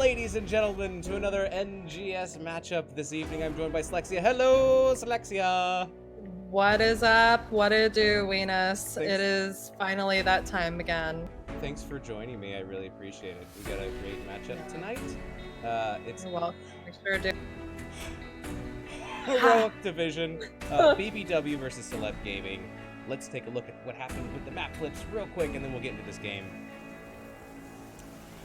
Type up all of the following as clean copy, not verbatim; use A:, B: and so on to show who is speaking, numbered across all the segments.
A: ladies and gentlemen, to another NGS matchup this evening. I'm joined by Slexia. Hello, Slexia.
B: What is up? What do you do, Venus? It is finally that time again.
A: Thanks for joining me. I really appreciate it. We got a great matchup tonight. It's
B: You're welcome. We sure do.
A: Heroic Division, BBW versus Celeb Gaming. Let's take a look at what happened with the map clips real quick, and then we'll get into this game.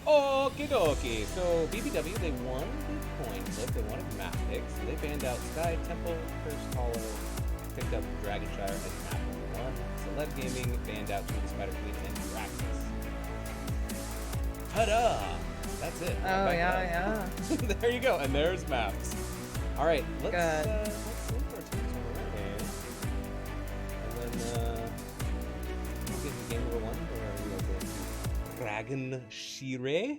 A: Okie dokie. So BBW, they won the coin flip. They wanted map picks. They banned out Sky Temple, First Hollow, picked up Dragonshire as map number 1. Celeb Gaming banned out Twin Spider Queen and Draxus. Ta-da! That's it.
B: Oh yeah.
A: There you go. And there's maps. All right, let's
B: Good.
A: see for teams already. And then we'll get to game number 1 where we are going to Dragon Shire.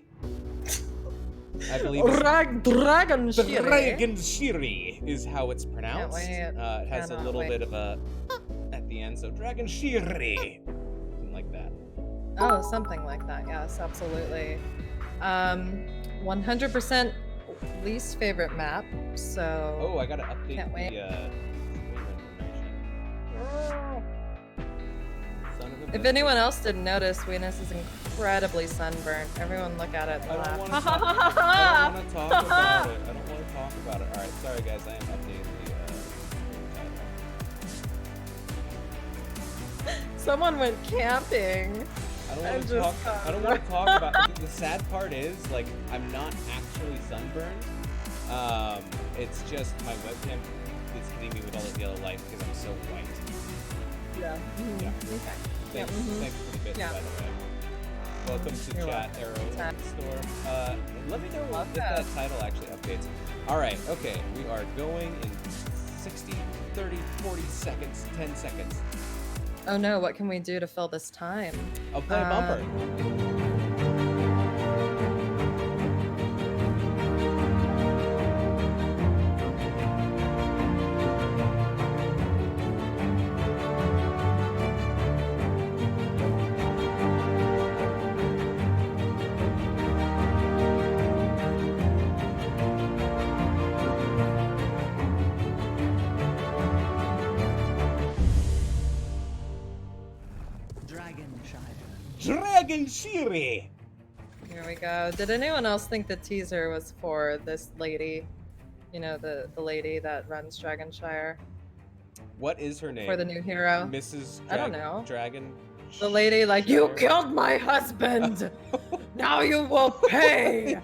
A: I believe
B: Dragon Shire.
A: Dragon Shire is how it's pronounced.
B: Can't wait.
A: It has a little bit of a at the end, so Dragon Shire. Something like that.
B: Oh, something like that. Yes, absolutely. 100% least favorite map. So.
A: Oh, I gotta update
B: can't wait.
A: the information. Son of a
B: If
A: bitch.
B: anyone else didn't notice, Venus is incredibly sunburnt. Everyone look at it and
A: I don't want to
B: laugh.
A: talk about it. I don't want to talk about it. All right, sorry guys, I am updating the title.
B: Someone went camping.
A: I don't want to talk about. The sad part is, like, I'm not actually sunburned. It's just my webcam is hitting me with all this yellow light because I'm so white.
B: Yeah.
A: Yeah.
B: Okay.
A: Thanks for the bits,
B: Yeah.
A: by the way. Welcome to
B: You're
A: Chat
B: welcome.
A: Arrow Store. Let me know if that title actually updates. All right, okay, we are going in 60, 30, 40 seconds, 10 seconds.
B: Oh no, what can we do to fill this time?
A: I'll play a bumper. Dragon Shire.
B: Here we go. Did anyone else think the teaser was for this lady? You know, the lady that runs Dragonshire?
A: What is her name?
B: For the new hero?
A: Mrs.
B: I don't know.
A: Dragon.
B: The lady like, you killed my husband! Now you will pay!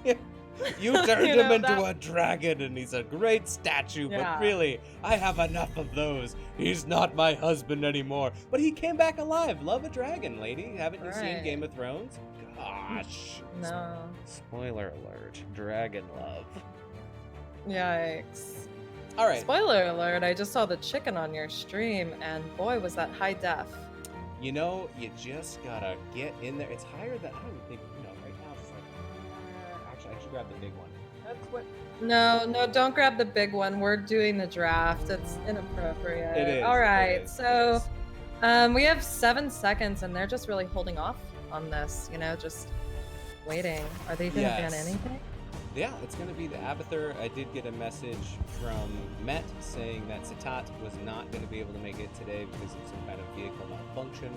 A: You turned
B: You
A: him
B: know,
A: into a dragon and he's a great statue,
B: Yeah.
A: but really, I have enough of those. He's not my husband anymore. But he came back alive. Love a dragon, lady. Haven't you seen
B: Right.
A: Game of Thrones? Gosh.
B: No.
A: Spoiler alert. Dragon love.
B: Yikes.
A: All right.
B: Spoiler alert, I just saw the chicken on your stream and boy was that high def.
A: You know, you just gotta get in there. It's higher than, I don't even think, right now it's like, actually, I should grab the big one. That's what.
B: No, don't grab the big one. We're doing the draft. It's inappropriate.
A: It is.
B: All right,
A: it is,
B: so
A: it is.
B: we have 7 seconds and they're just really holding off on this, just waiting. Are they going to ban
A: Yes.
B: anything?
A: Yeah, it's going to be the Abathur. I did get a message from Met saying that Satat was not going to be able to make it today because of some kind of vehicle malfunction.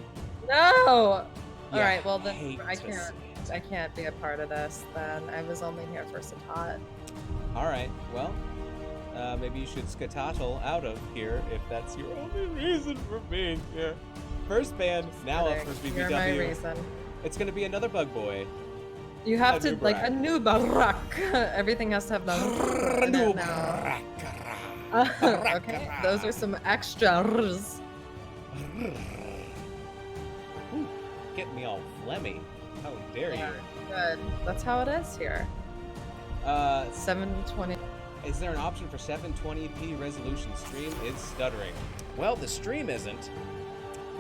B: No! All
A: Yeah,
B: right, well then
A: hate
B: I
A: to
B: can't.
A: see it.
B: I can't be a part of this then. I was only here for Satat.
A: All right, well, maybe you should skedaddle out of here if that's your only reason for being here. First ban, now up for
B: You're my
A: BBW.
B: reason.
A: It's going to be another bug boy.
B: You have
A: A
B: to
A: new
B: like
A: Barak.
B: a new Barak. Everything has to have the in it now. Okay, those are some extras.
A: Ooh, get me all phlegmy. How dare
B: Yeah,
A: you?
B: good. That's how it is here. 720.
A: Is there an option for 720p resolution stream? It's stuttering. Well, the stream isn't.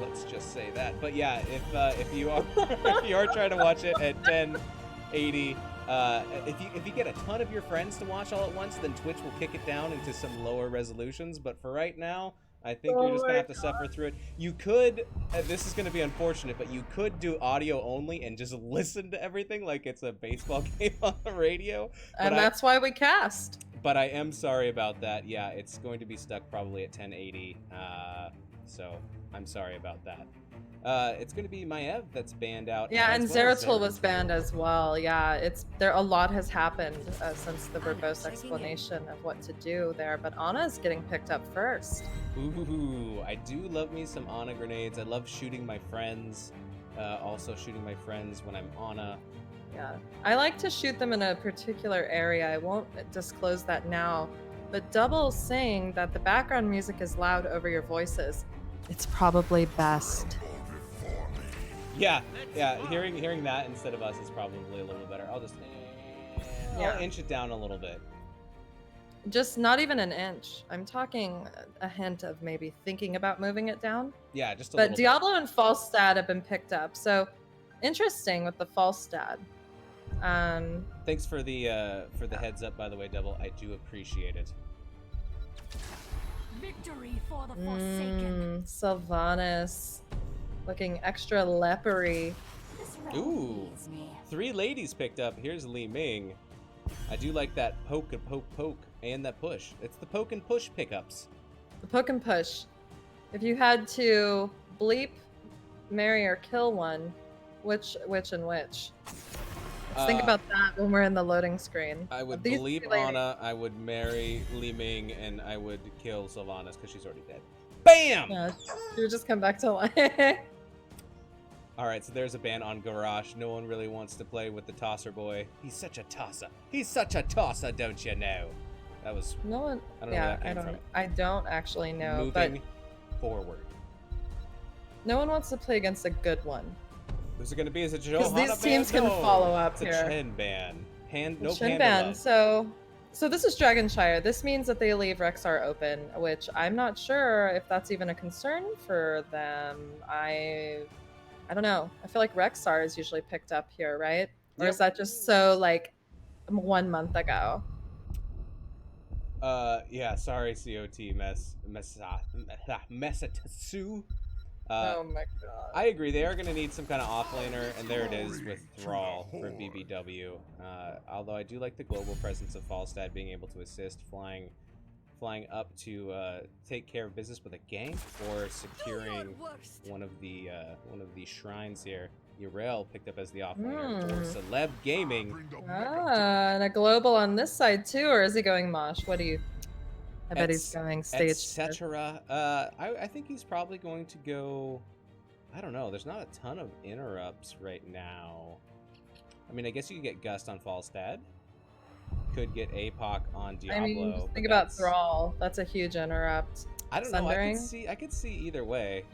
A: Let's just say that. But yeah, if you are if you are trying to watch it at 1080, if you get a ton of your friends to watch all at once, then Twitch will kick it down into some lower resolutions. But for right now, I think you're just gonna have to suffer through it. You could, this is gonna be unfortunate, but you could do audio only and just listen to everything like it's a baseball game on the radio.
B: And that's why we cast.
A: But I am sorry about that. Yeah, it's going to be stuck probably at 1080. So I'm sorry about that. It's going to be Maev that's banned out.
B: Yeah, and
A: as well
B: Zeratul was banned as well. Yeah, it's there. A lot has happened since the verbose explanation of what to do there. But Anna's getting picked up first.
A: Ooh, I do love me some Ana grenades. I love shooting my friends. Also shooting my friends when I'm Ana.
B: Yeah, I like to shoot them in a particular area. I won't disclose that now. But Double's saying that the background music is loud over your voices. It's probably best.
A: Yeah. Hearing that instead of us is probably a little better. I'll just I'll inch it down a little bit.
B: Just not even an inch. I'm talking a hint of maybe thinking about moving it down.
A: Yeah, just a little
B: But Diablo and Falstad have been picked up. So interesting with the Falstad.
A: Thanks for the heads up, by the way, Devil. I do appreciate it.
C: Victory for the Forsaken.
B: Sylvanas looking extra leathery.
A: Ooh, 3 ladies picked up. Here's Li Ming. I do like that poke, and that push. It's the poke and push pickups.
B: The poke and push. If you had to bleep, marry, or kill one, which and which? Let's think about that when we're in the loading screen.
A: I would bleep Ana, I would marry Li Ming, and I would kill Sylvanas because she's already dead. BAM!
B: Yeah, she would just come back to life.
A: Alright, so there's a ban on Garrosh. No one really wants to play with the tosser boy. He's such a tosser. He's such a tosser, don't you know? That was...
B: No one...
A: I don't know where that came from.
B: I don't actually know,
A: Moving forward.
B: No one wants to play against a good one.
A: Who's it going to be? Is it
B: Because these teams can follow up here.
A: It's a Chen ban. No
B: Chen ban. So this is Dragonshire. This means that they leave Rexar open, which I'm not sure if that's even a concern for them. I don't know. I feel like Rexar is usually picked up here, right? Or is that just so like 1 month ago?
A: Yeah, sorry, COT Messatsu.
B: Oh my god.
A: I agree. They are going to need some kind of offlaner, and there it is with Thrall for BBW. Although I do like the global presence of Falstad being able to assist, flying up to take care of business with a gank or securing one of the shrines here. Yrel picked up as the offlaner for Celeb Gaming.
B: And a global on this side too, or is he going Mosh? What do you? I bet he's going stage.
A: Etc. I think he's probably going to go. I don't know. There's not a ton of interrupts right now. I mean, I guess you could get Gust on Falstad. Could get APOC on Diablo.
B: I mean, think about Thrall. That's a huge interrupt.
A: I don't know. I could see either way.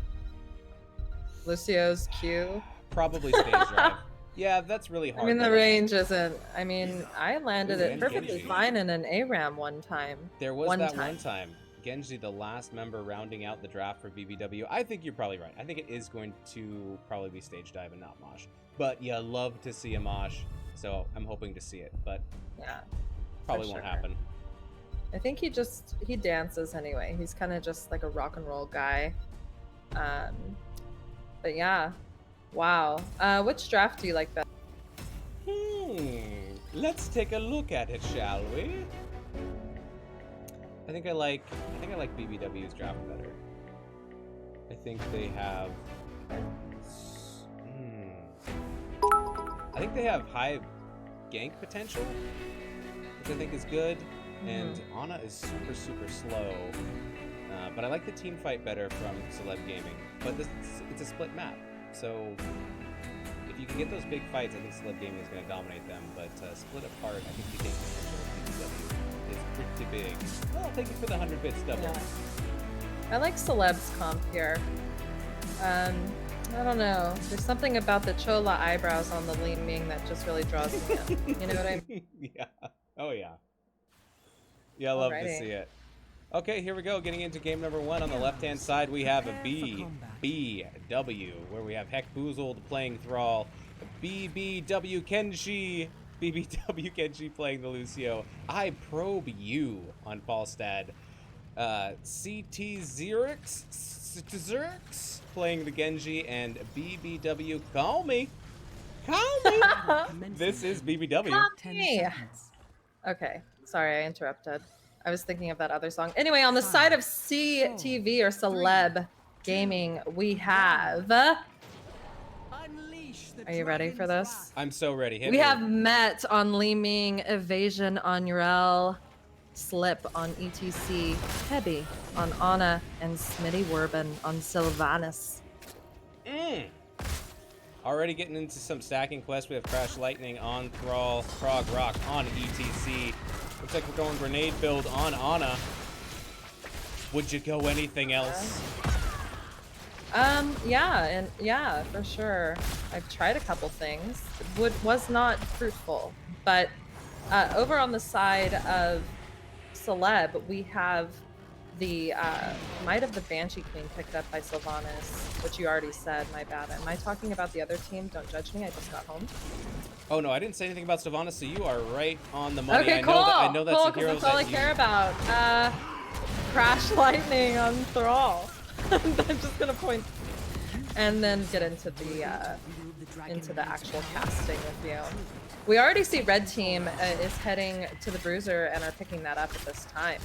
B: Lucio's Q.
A: Probably stage drive. Yeah, that's really hard.
B: I mean, the range isn't. I mean, I landed it perfectly fine in an ARAM one time.
A: There was one time. Genji, the last member rounding out the draft for BBW. I think you're probably right. I think it is going to probably be stage dive and not Mosh. But you love to see a Mosh, so I'm hoping to see it. But
B: yeah,
A: probably won't happen.
B: I think he dances anyway. He's kind of just like a rock and roll guy. But yeah. Wow. Which draft do you like better?
A: Let's take a look at it, shall we? I think I like BBW's draft better. I think they have I think they have high gank potential, which I think is good. And Ana is super slow. But I like the team fight better from Celeb Gaming. But it's a split map. So, if you can get those big fights, I think Celeb Gaming is going to dominate them. But split apart, I think the game potential of BBW is pretty big. Well, thank you for the 100 bits double.
B: Yeah. I like Celeb's comp here. I don't know. There's something about the Chola eyebrows on the Li Ming that just really draws me in. You know what I mean?
A: Yeah. Oh, yeah. Yeah, I love to see it. Okay, here we go. Getting into game number 1. On the left-hand side, we have a BBW, where we have Heckboozled playing Thrall, BBW Kenshi playing the Lucio, I Probe You on Falstad. CT Zerix playing the Genji, and BBW. Call me. Call me. This is BBW.
B: Hey. Okay, sorry, I interrupted. I was thinking of that other song. Anyway, on the side of CTV or Celeb Gaming, we have. Are you ready for this?
A: I'm so ready. Hit
B: We
A: me.
B: have Met on Li Ming, Evasion on Urel, Slip on ETC, Heavy on Anna, and Smitty Werbin on Sylvanas.
A: Already getting into some stacking quests. We have Crash Lightning on Thrall, Frog Rock on ETC. Looks like we're going grenade build on Anna. Would you go anything else?
B: Yeah, for sure. I've tried a couple things. Was not fruitful, but over on the side of Celeb, we have the Might of the Banshee Queen picked up by Sylvanas, which you already said. My bad. Am I talking about the other team? Don't judge me. I just got home.
A: Oh no, I didn't say anything about Sylvanas, so you are right on the money.
B: Okay, cool.
A: I know that's a hero
B: That's all I care about. Crash Lightning on Thrall. I'm just gonna point and then get into the actual casting with you. We already see Red Team is heading to the Bruiser and are picking that up at this time.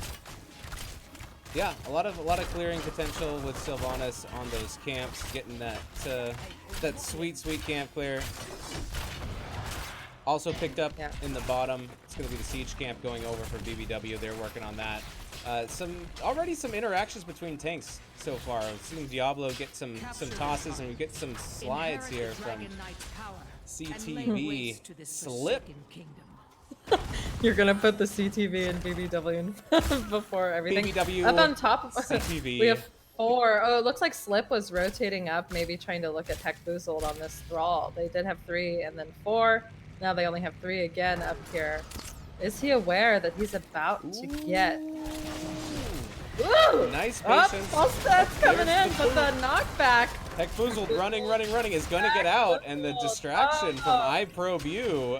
A: Yeah, a lot of clearing potential with Sylvanas on those camps, getting that sweet camp clear. Also picked up in the bottom. It's going to be the siege camp going over for BBW. They're working on that. Already some interactions between tanks so far. I've seen Diablo get some tosses, and we get some slides here from CTV. Slip.
B: You're gonna put the CTV and BBW in before everything.
A: BBW
B: up on top of
A: CTV.
B: We have 4. Oh, it looks like Slip was rotating up, maybe trying to look at Heck Boozled on this Thrall. They did have 3 and then 4. Now they only have 3 again up here. Is he aware that he's about to get? Ooh!
A: Nice patience.
B: All stats coming in, but the knockback.
A: Heck Boozled running is going to get out, and the distraction from iProView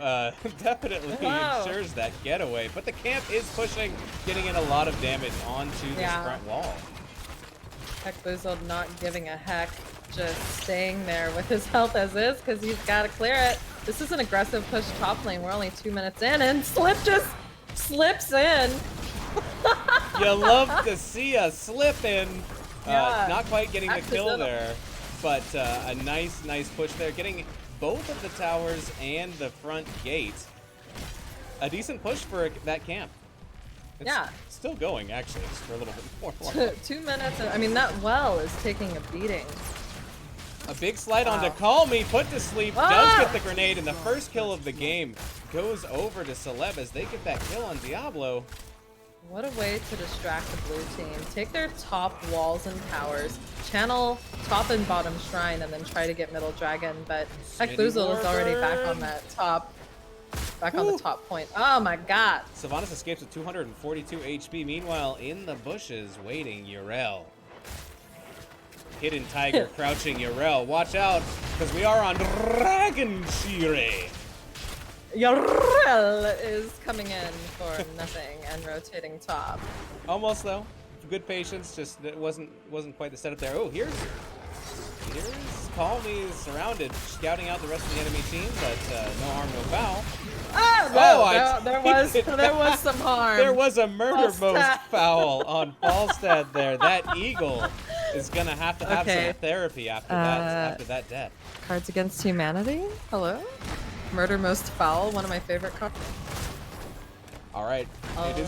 A: definitely ensures that getaway. But the camp is pushing, getting in a lot of damage onto this front wall.
B: Heck Boozled not giving a heck, just staying there with his health as is, because he's got to clear it. This is an aggressive push top lane. We're only 2 minutes in, and Slip just slips in.
A: You love to see a slip in. Not quite getting the kill there, but a nice push there. Getting both of the towers and the front gate. A decent push for that camp. It's still going, actually, just for a little bit more.
B: 2 minutes. I mean, that well is taking a beating.
A: A big slide onto Call Me, put to sleep, does get the grenade, and the first kill of the game goes over to Celeb as they get that kill on Diablo.
B: What a way to distract the blue team. Take their top walls and towers, channel top and bottom shrine, and then try to get middle dragon, but Heck Boozled is already back on that top. On the top point. Oh my god.
A: Sylvanas escapes with 242 HP. Meanwhile, in the bushes, waiting, Urel. Hidden Tiger crouching Urel. Watch out, because we are on Dragon Shire.
B: Urel is coming in for nothing and rotating top.
A: Almost though. Good patience, just it wasn't quite the setup there. Oh, here's Call Me surrounded, scouting out the rest of the enemy team, but no harm, no foul.
B: There was some harm.
A: There was a murder most foul on Falstad there. That eagle is gonna have to have some therapy after that death.
B: Cards Against Humanity? Hello? Murder Most Foul, one of my favorite cards.
A: All right. It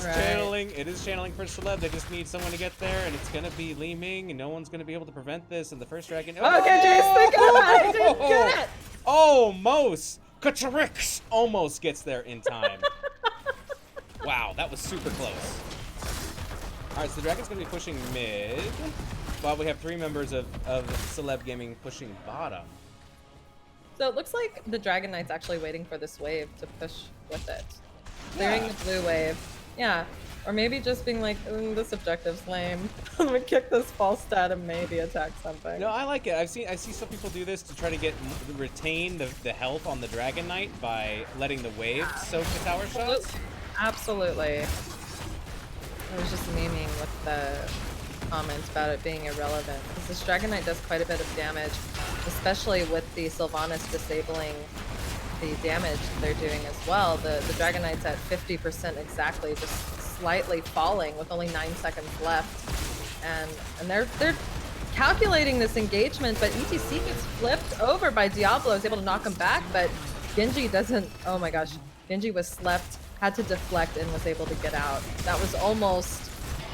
A: is channeling for Celeb. They just need someone to get there, and it's gonna be Li Ming, and no one's gonna be able to prevent this. And the first dragon.
B: Okay, Jace, think of it. I didn't get it.
A: Almost. Kacharix almost gets there in time. Wow, that was super close. All right, so the dragon's gonna be pushing mid, while we have 3 members of Celeb Gaming pushing bottom.
B: So it looks like the Dragon Knight's actually waiting for this wave to push with it. Clearing the blue wave. Yeah. Or maybe just being like, this objective's lame. Let me kick this false stat and maybe attack something.
A: No, I like it. I see some people do this to try to retain the health on the Dragon Knight by letting the wave soak the tower shots.
B: Absolutely. I was just memeing with the comments about it being irrelevant because this Dragon Knight does quite a bit of damage, especially with the Sylvanas disabling the damage they're doing as well. The Dragon Knight's at 50% exactly, just slightly falling with only 9 seconds left, and they're calculating this engagement, but ETC gets flipped over by Diablo, is able to knock him back, but Genji doesn't. Oh my gosh, Genji was slept, had to deflect, and was able to get out. That was almost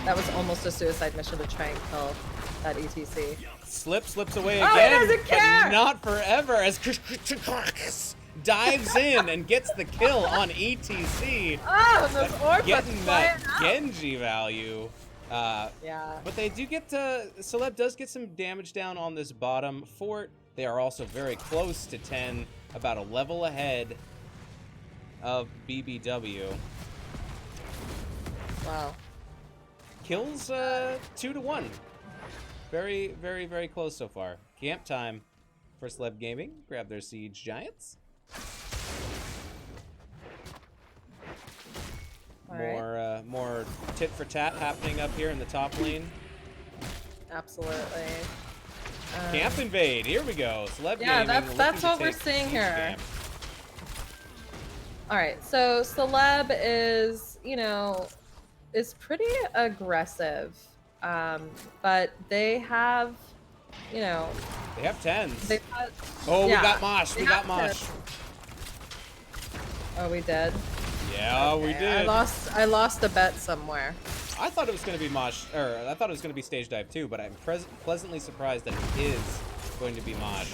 B: a suicide mission to try and kill that ETC.
A: Slips away
B: Oh,
A: again,
B: he doesn't care!
A: but not forever as dives in and gets the kill on ETC.
B: Oh, those orbs
A: Getting that
B: out.
A: Genji value.
B: Yeah.
A: But they do get to, Celeb does get some damage down on this bottom fort. They are also very close to 10, about a level ahead of BBW.
B: Wow.
A: Kills 2-1. Very, very, very close so far. Camp time for Celeb Gaming. Grab their Siege Giants. More tit for tat happening up here in the top lane.
B: Absolutely.
A: Camp invade. Here we go. Celeb
B: Yeah,
A: Gaming.
B: that's
A: looking
B: what
A: to
B: we're
A: take
B: seeing
A: Siege
B: here.
A: Camp.
B: All right, so Celeb is, is pretty aggressive, but they have,
A: They have 10s.
B: they've had,
A: Oh,
B: yeah,
A: we got Mosh.
B: they
A: We got
B: have
A: Mosh.
B: 10s. Oh, we did.
A: Yeah, we
B: Okay,
A: did.
B: I lost a bet somewhere.
A: I thought it was going to be Mosh, or I thought it was going to be Stage Dive too, but I'm pleasantly surprised that it is going to be Mosh.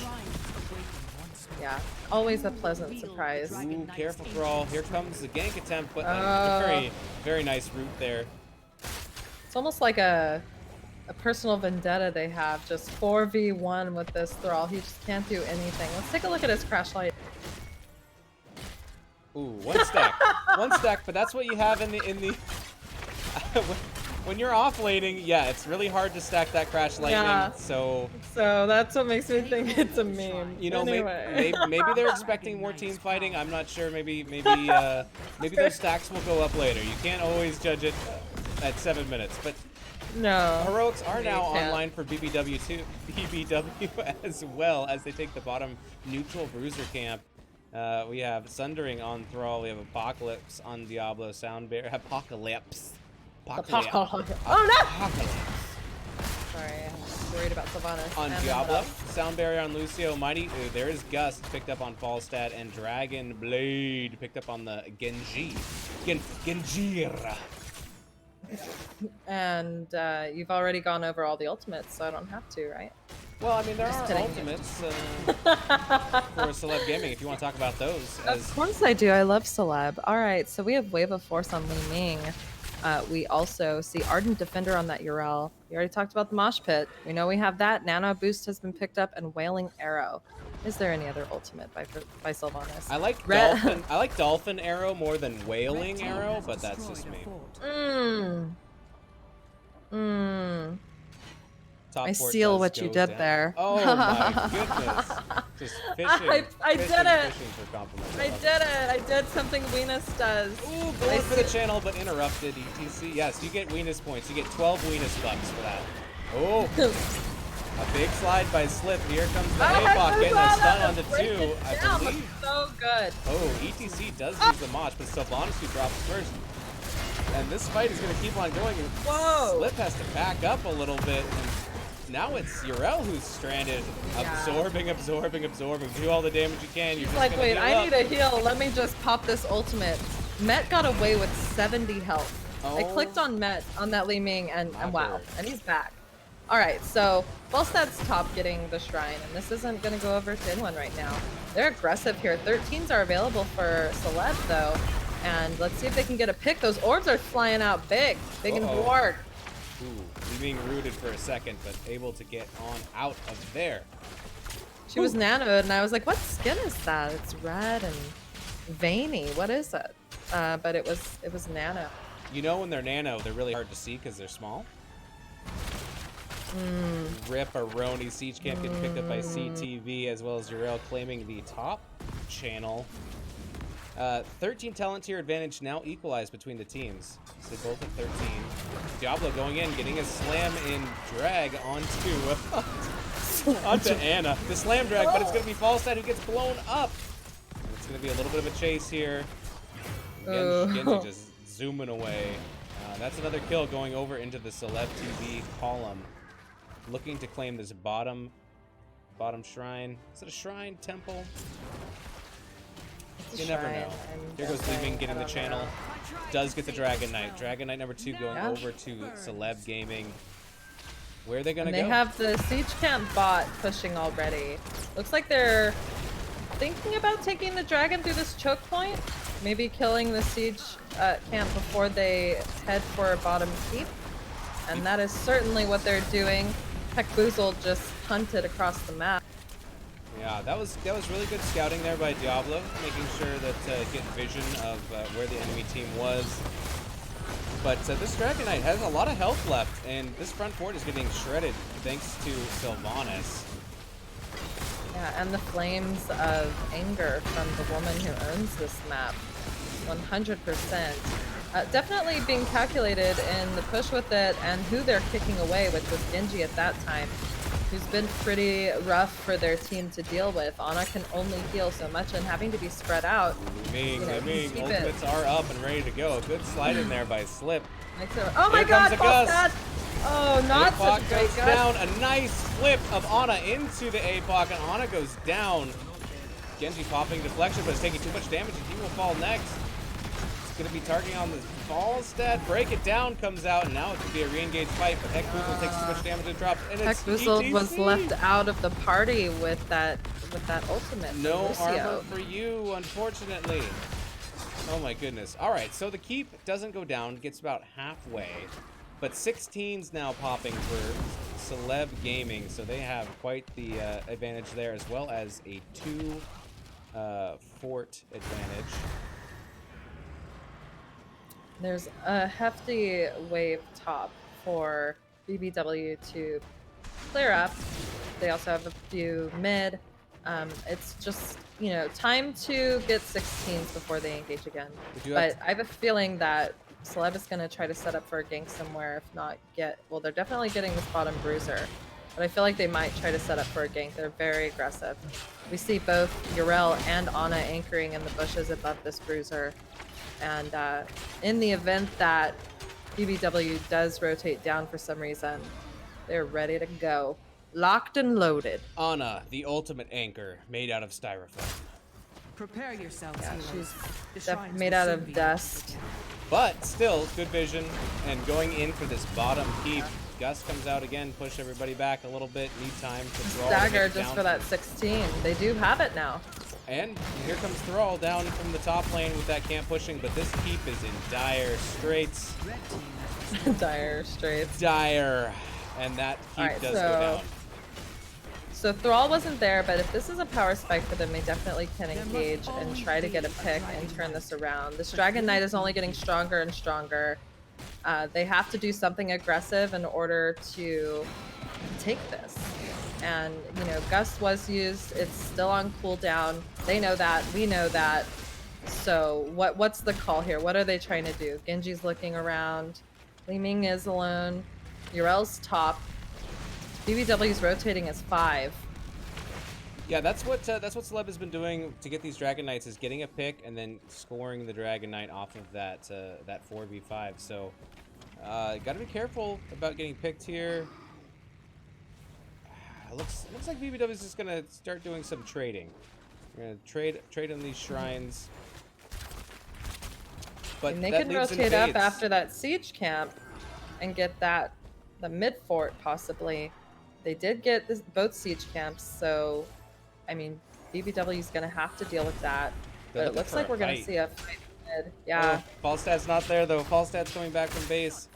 B: Yeah, always a pleasant surprise.
A: Ooh, careful, Thrall. Here comes the gank attempt, but
B: Oh.
A: very, very nice route there.
B: It's almost like a personal vendetta they have, just 4v1 with this Thrall. He just can't do anything. Let's take a look at his crash light.
A: Ooh, one stack. One stack, but that's what you have in the when you're offlaning, yeah, it's really hard to stack that crash lightning.
B: Yeah.
A: So
B: that's what makes me think it's a meme. Anyway.
A: maybe they're expecting more team fighting. I'm not sure. Maybe those stacks will go up later. You can't always judge it at 7 minutes. But
B: No.
A: Heroics are now
B: You can't.
A: online for BBW as well as they take the bottom neutral bruiser camp. We have Sundering on Thrall. We have Apocalypse on Diablo. Soundbear. Apocalypse.
B: Oh no!
A: Apocalypse.
B: Sorry, I'm worried about Sylvanas.
A: On
B: And
A: Diablo. Sound Barrier on Lucio. Mighty. Ooh, there is Gust picked up on Falstad. And Dragon Blade picked up on the Genji. Genjira.
B: And you've already gone over all the ultimates, so I don't have to, right?
A: Well, I mean, there
B: Just
A: are
B: kidding.
A: ultimates for Celeb Gaming if you want to talk about those.
B: Of course I do. I love Celeb. All right, so we have Wave of Force on Li Ming. We also see Ardent Defender on that Urel. We already talked about the Mosh Pit. We know we have that. Nano Boost has been picked up, and Wailing Arrow. Is there any other ultimate by Sylvanas?
A: I like
B: Red-
A: Dolphin. I like Dolphin Arrow more than Wailing Arrow, but that's just me. Top
B: I
A: four
B: seal
A: does
B: what you
A: go
B: did
A: down.
B: there.
A: Oh my goodness! Just fishing.
B: I
A: fishing,
B: did it.
A: Fishing for compliments.
B: I did it. I did something Venus does.
A: Ooh, going for the channel, but interrupted. ETC. Yes, you get Venus points. You get 12 Venus bucks for that. Oh, a big slide by Slip. Here comes the Haylock getting a stun on the 2. I believe.
B: So good.
A: Oh, ETC does use the Mosh, but Sylvanas who drops first. And this fight is going to keep on going. And
B: Whoa.
A: Slip has to back up a little bit. And now it's Urel who's stranded.
B: Yeah.
A: Absorbing. Do all the damage you can. You're
B: He's
A: just
B: like,
A: gonna
B: wait,
A: heal
B: I
A: up.
B: need a heal. Let me just pop this ultimate. Met got away with 70 health. I
A: Oh.
B: clicked on Met on that Li Ming, and wow,
A: Awkward.
B: and he's back. All right, so Volstad's top getting the shrine, and this isn't going to go over to anyone right now. They're aggressive here. 13s are available for Celeb, though. And let's see if they can get a pick. Those orbs are flying out big and
A: Uh-oh.
B: hard.
A: Ooh, being rooted for a second, but able to get on out of there.
B: She was nanoed, and I was like, what skin is that? It's red and veiny. What is it? But it was nano.
A: You know when they're nano, they're really hard to see because they're small. Rip-a-roni. Siege Camp getting picked up by CTV as well as Urel claiming the top channel. 13 talent tier advantage now equalized between the teams. So they both at 13. Diablo going in, getting a slam in drag onto Anna. The slam drag, but it's going to be Falstad who gets blown up. And it's going to be a little bit of a chase here. Genji just zooming away. That's another kill going over into the Celeb TV column. Looking to claim this bottom shrine. Is it a shrine, temple? You never know. Here goes Leeming getting the channel. Does get the Dragon Knight. Dragon Knight number 2 going over to Celeb Gaming. Where are they going to go?
B: They have the Siege Camp bot pushing already. Looks like they're thinking about taking the dragon through this choke point. Maybe killing the Siege Camp before they head for bottom keep. And that is certainly what they're doing. Peckboozled just hunted across the map.
A: Yeah, that was really good scouting there by Diablo, making sure that get vision of where the enemy team was. But this Dragon Knight has a lot of health left, and this front fort is getting shredded thanks to Sylvanas.
B: Yeah, and the flames of anger from the woman who owns this map. 100%. Definitely being calculated in the push with it and who they're kicking away, which was Genji at that time, who's been pretty rough for their team to deal with. Ana can only heal so much, and having to be spread out.
A: Ultimates are up and ready to go. Good slide in there by Slip.
B: Oh my god, Falstad! Oh, not such a great
A: goes down. A nice flip of Ana into the APOC, and Ana goes down. Genji popping deflection, but it's taking too much damage, and he will fall next. Going to be targeting on the Falstad. Break it down comes out, and now it could be a re-engaged fight, but Peckboozled takes too much damage and drops. And it's
B: Peckboozled was left out of the party with that ultimate.
A: No armor for you, unfortunately. Oh my goodness. All right, so the keep doesn't go down, gets about halfway, but 16's now popping for Celeb Gaming, so they have quite the advantage there, as well as a 2 fort advantage.
B: There's a hefty wave top for BBW to clear up. They also have a few mid. It's just, you know, time to get 16s before they engage again. But I have a feeling that Celeb is going to try to set up for a gank somewhere, if not well, they're definitely getting this bottom bruiser. But I feel like they might try to set up for a gank. They're very aggressive. We see both Yrel and Ana anchoring in the bushes above this bruiser. And in the event that BBW does rotate down for some reason, they're ready to go. Locked and loaded.
A: Ana, the ultimate anchor, made out of styrofoam.
D: Prepare yourselves,
B: yeah, she's made out of dust.
A: But still, good vision. And going in for this bottom keep. Gus comes out again, push everybody back a little bit. Need time to draw.
B: Dagger just for that 16. They do have it now. And
A: here comes Thrall down from the top lane with that camp pushing, but this keep is in dire straits.
B: Dire straits.
A: Dire. And that keep does go down.
B: So Thrall wasn't there, but if this is a power spike for them, they definitely can engage and try to get a pick and turn this around. This Dragon Knight is only getting stronger and stronger. They have to do something aggressive in order to take this. And, you know, Gust was used. It's still on cooldown. They know that. We know that. So what's the call here? What are they trying to do? Genji's looking around. Li Ming is alone. Yrel's top. BBW's rotating as 5.
A: Yeah, that's what Celeb has been doing to get these Dragon Knights, is getting a pick and then scoring the Dragon Knight off of that 4v5. So, got to be careful about getting picked here. Looks like BBW is just gonna start doing some trading. We're gonna trade on these shrines. But
B: and they can rotate up after that siege camp and get the mid fort possibly. They did get both siege camps, so I mean BBW is gonna have to deal with that. But it looks like we're gonna see a fight mid. Yeah.
A: Oh, Falstad's not there though. Falstad's coming back from base.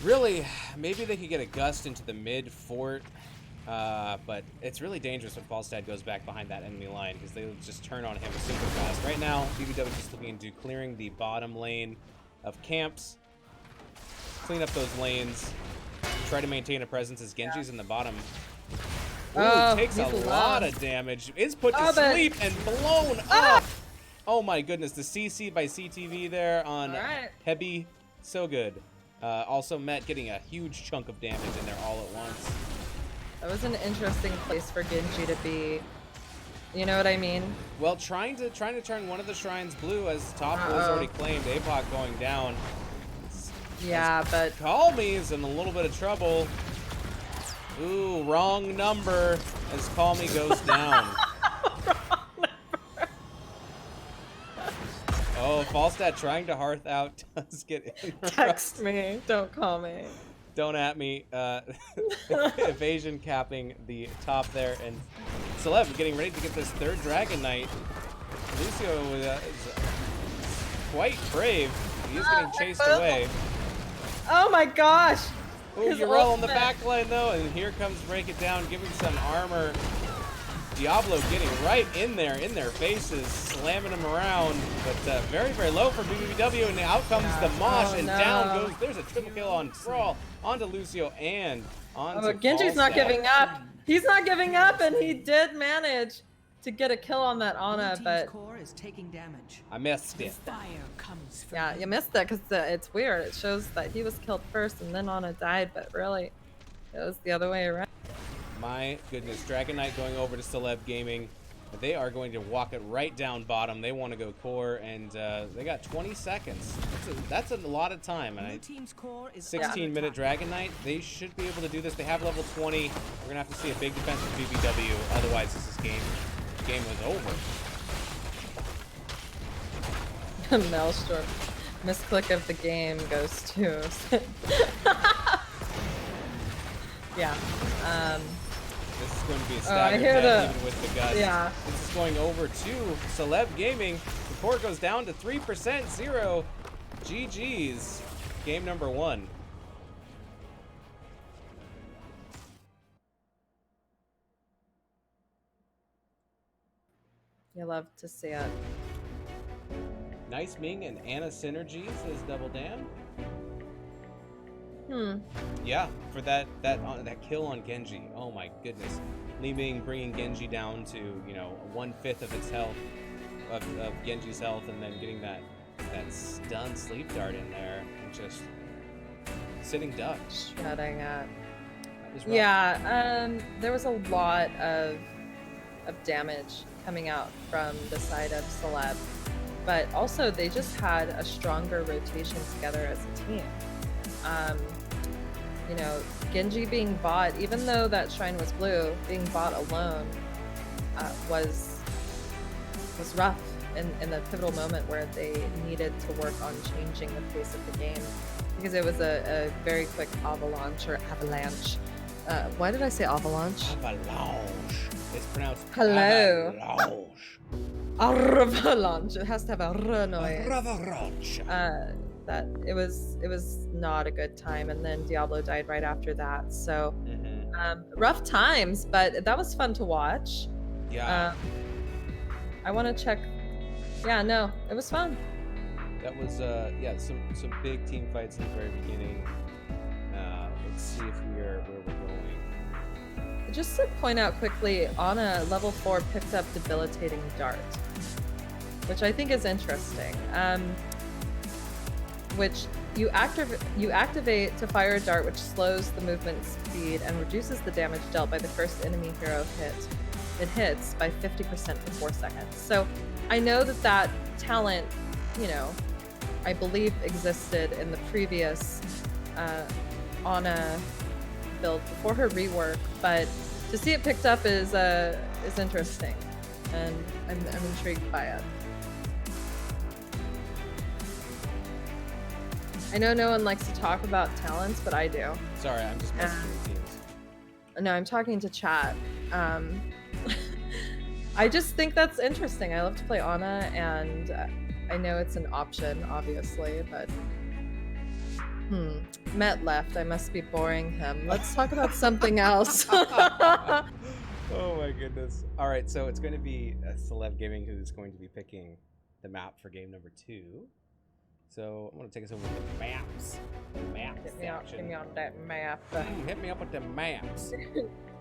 A: Really, maybe they could get a gust into the mid fort, but it's really dangerous when Falstad goes back behind that enemy line, because they just turn on him super fast. Right now, BBW is just looking into clearing the bottom lane of camps, clean up those lanes, try to maintain a presence as Genji's in the bottom. Ooh, takes a lot of damage, is put to sleep and blown up. Oh my goodness, the CC by CTV there on
B: All right.
A: Hebi, so good. Also, Met getting a huge chunk of damage in there all at once.
B: That was an interesting place for Genji to be. You know what I mean?
A: Well, trying to turn one of the shrines blue as top was already claimed. APOC going down.
B: Yeah, but
A: Call Me is in a little bit of trouble. Ooh, wrong number as Call Me goes down. Oh, Falstad trying to hearth out does get interrupted.
B: text me. Don't call me.
A: Don't at me. Evasion capping the top there, and Celeb getting ready to get this third Dragon Knight. Lucio is quite brave. He is getting chased away.
B: Oh my gosh!
A: Oh,
B: His
A: you roll on the
B: ultimate.
A: back line though, and here comes Break It Down, giving some armor. Diablo getting right in their faces, slamming them around, but very, very low for BBW, and out comes the Mosh, and down goes, there's a triple kill on Thrall, onto Lucio, and onto
B: Genji's not
A: Falstad.
B: giving up. He's not giving up, and he did manage to get a kill on that
D: Blue
B: Ana,
D: team's
B: but
D: core is taking damage.
A: I missed it.
C: Fire comes from
B: yeah, you missed that because it's weird. It shows that he was killed first and then Ana died, but really, it was the other way around.
A: My goodness, Dragon Knight going over to Celeb Gaming. They are going to walk it right down bottom. They want to go core, and they got 20 seconds. That's a lot of time. And
D: Blue team's core is
A: 16-minute
D: under attack.
A: Dragon Knight, they should be able to do this. They have level 20. We're going to have to see a big defense from BBW. Otherwise, this is game was over.
B: Maelstrom. Misclick of the game goes to. yeah.
A: This is going to be a
B: I
A: stagger
B: hear
A: death even with the guts.
B: Yeah.
A: This is going over to Celeb Gaming. The core goes down to 3%, 0. GG's. Game number 1.
B: You love to see it.
A: Nice Ming and Ana synergy, says Double Dan. Yeah, for that kill on Genji. Oh my goodness. Li Ming bringing Genji down to, 1/5 of its health, of Genji's health, and then getting that stun sleep dart in there and just sitting duck.
B: Shredding it.
A: That was rough.
B: Yeah, there was a lot of damage coming out from the side of Celeb, but also they just had a stronger rotation together as a team. Genji being bought, even though that shrine was blue, being bought alone was rough in the pivotal moment where they needed to work on changing the pace of the game, because it was a very quick avalanche. Why did I say avalanche?
A: Avalanche. It's pronounced
B: Hello.
A: avalanche.
B: Avalanche. It has to have a r noise.
A: Avalanche.
B: That it was not a good time, and then Diablo died right after that. So rough times, but that was fun to watch.
A: Yeah.
B: I want to check. Yeah, no, it was fun.
A: That was some big team fights in the very beginning. Let's see if where we're going.
B: Just to point out quickly, Ana level 4 picked up debilitating dart, which I think is interesting. Which you activate to fire a dart, which slows the movement speed and reduces the damage dealt by the first enemy hero hit. It hits by 50% for 4 seconds. So I know that talent, I believe existed in the previous Ana build before her rework, but to see it picked up is interesting, and I'm intrigued by it. I know no one likes to talk about talents, but I do.
A: Sorry, I'm just messing with teams.
B: No, I'm talking to chat. I just think that's interesting. I love to play Ana, and I know it's an option, obviously, but Met left. I must be boring him. Let's talk about something else.
A: Oh my goodness. All right, so it's going to be Celeb Gaming who's going to be picking the map for game number 2. So I'm going to take us over to the maps. The maps
B: Get me
A: section.
B: on that map.
A: Hit me up with the maps.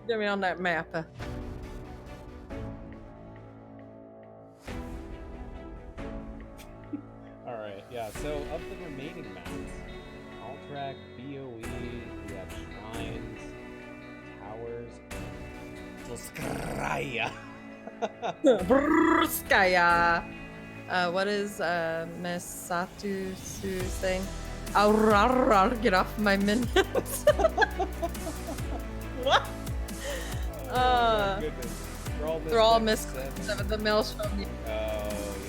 B: Get me on that map.
A: Yeah, so of the remaining maps, Alterac, BOE, we have shrines, towers, Tolskaya.
B: Brskaya. What is Miss Satusu's thing? Aurar, get off my minions. What?
A: Oh
B: Uh,
A: my goodness.
B: They're all
A: Miss
B: Miss
A: Seven.
B: the maelstrom.
A: Oh,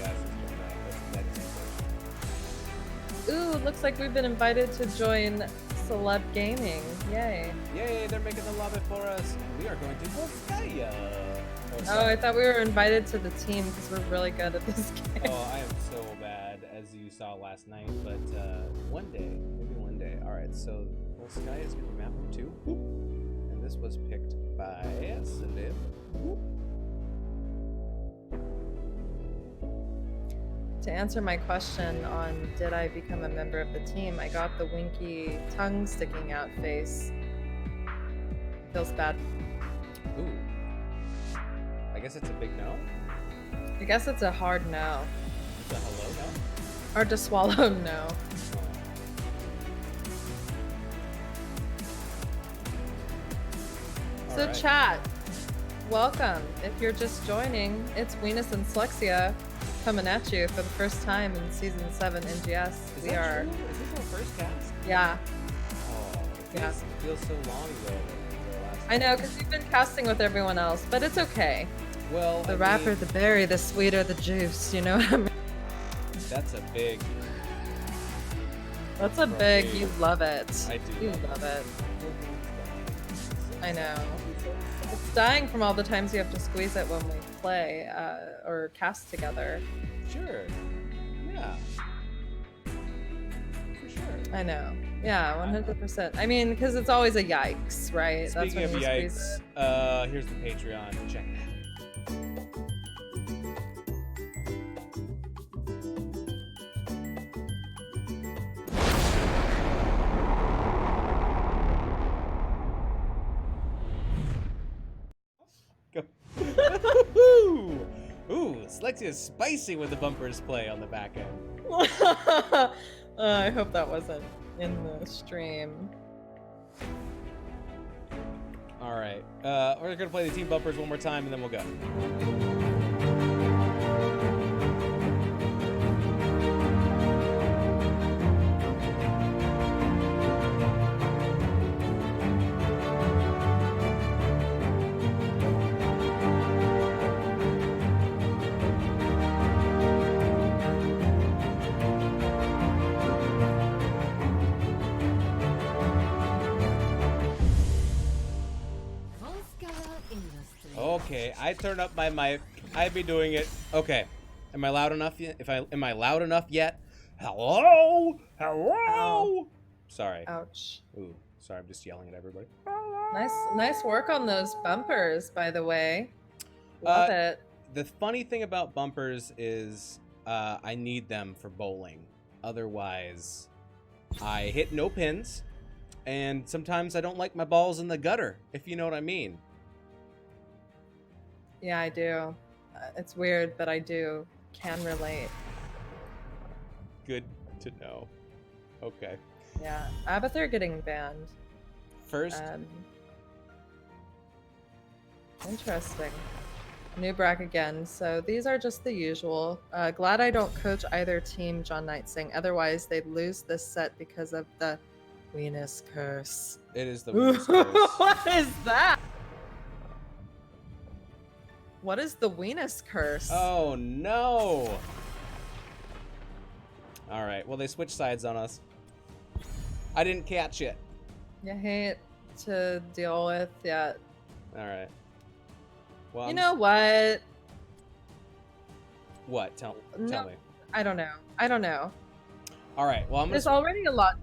A: yes, that's
B: Ooh, looks like we've been invited to join Celeb Gaming. Yay.
A: Yay, they're making the lobby for us. And we are going to Tolskaya.
B: Oh, I thought we were invited to the team because we're really good at this game.
A: Oh, I am so bad, as you saw last night, but one day, maybe one day. Alright, so Tolskaya is going to be map number 2. Boop. And this was picked by Celeb.
B: To answer my question on did I become a member of the team, I got the winky tongue sticking out face. Feels bad.
A: Ooh. I guess it's a big no?
B: I guess it's a hard no.
A: It's a hello no?
B: Hard to swallow no. So
A: Alright.
B: chat, welcome. If you're just joining, it's Venus and Slexia coming at you for the first time in season 7 NGS.
A: Is
B: We
A: that
B: are,
A: true? Is this our first cast?
B: yeah.
A: Oh, it
B: Yeah.
A: feels so long ago. The last
B: I know,
A: time.
B: because we've been casting with everyone else, but it's okay.
A: Well,
B: The
A: I
B: wrapper,
A: mean,
B: the berry, the sweeter the juice. You know what I mean?
A: that's a big.
B: That's a
A: From
B: big.
A: me.
B: You love it.
A: I do.
B: You love it. I know. It's dying from all the times you have to squeeze it when we play or cast together.
A: Sure. Yeah. For sure.
B: I know. Yeah, 100%. I mean, because it's always a yikes, right?
A: Speaking of
B: you
A: yikes,
B: squeeze
A: here's the Patreon. Check it out. Go. Ooh, Slexia's spicy when the bumpers play on the back end.
B: I hope that wasn't in the stream.
A: All right, we're gonna play the team bumpers one more time and then we'll go. Okay, I turn up my mic. I be doing it. Okay, am I loud enough yet? Am I loud enough yet? Hello, hello.
B: Ow.
A: Sorry.
B: Ouch.
A: Ooh, sorry. I'm just yelling at everybody.
B: Nice work on those bumpers, by the way. Love it.
A: The funny thing about bumpers is I need them for bowling. Otherwise, I hit no pins, and sometimes I don't like my balls in the gutter, if you know what I mean.
B: Yeah, I do. It's weird, but I do. Can relate.
A: Good to know. Okay.
B: Yeah. Abathur getting banned.
A: First,
B: Interesting. New brack again. So these are just the usual. Glad I don't coach either team, John Knight saying. Otherwise, they'd lose this set because of the Venus curse.
A: it is the Venus curse.
B: What is that? What is the Venus curse?
A: Oh no! All right. Well, they switched sides on us. I didn't catch it.
B: You hate to deal with yet.
A: All right. Well,
B: You know what?
A: what? Tell
B: No.
A: me.
B: I don't know. I don't know.
A: All right. Well, I'm
B: There's
A: gonna.
B: already a lot.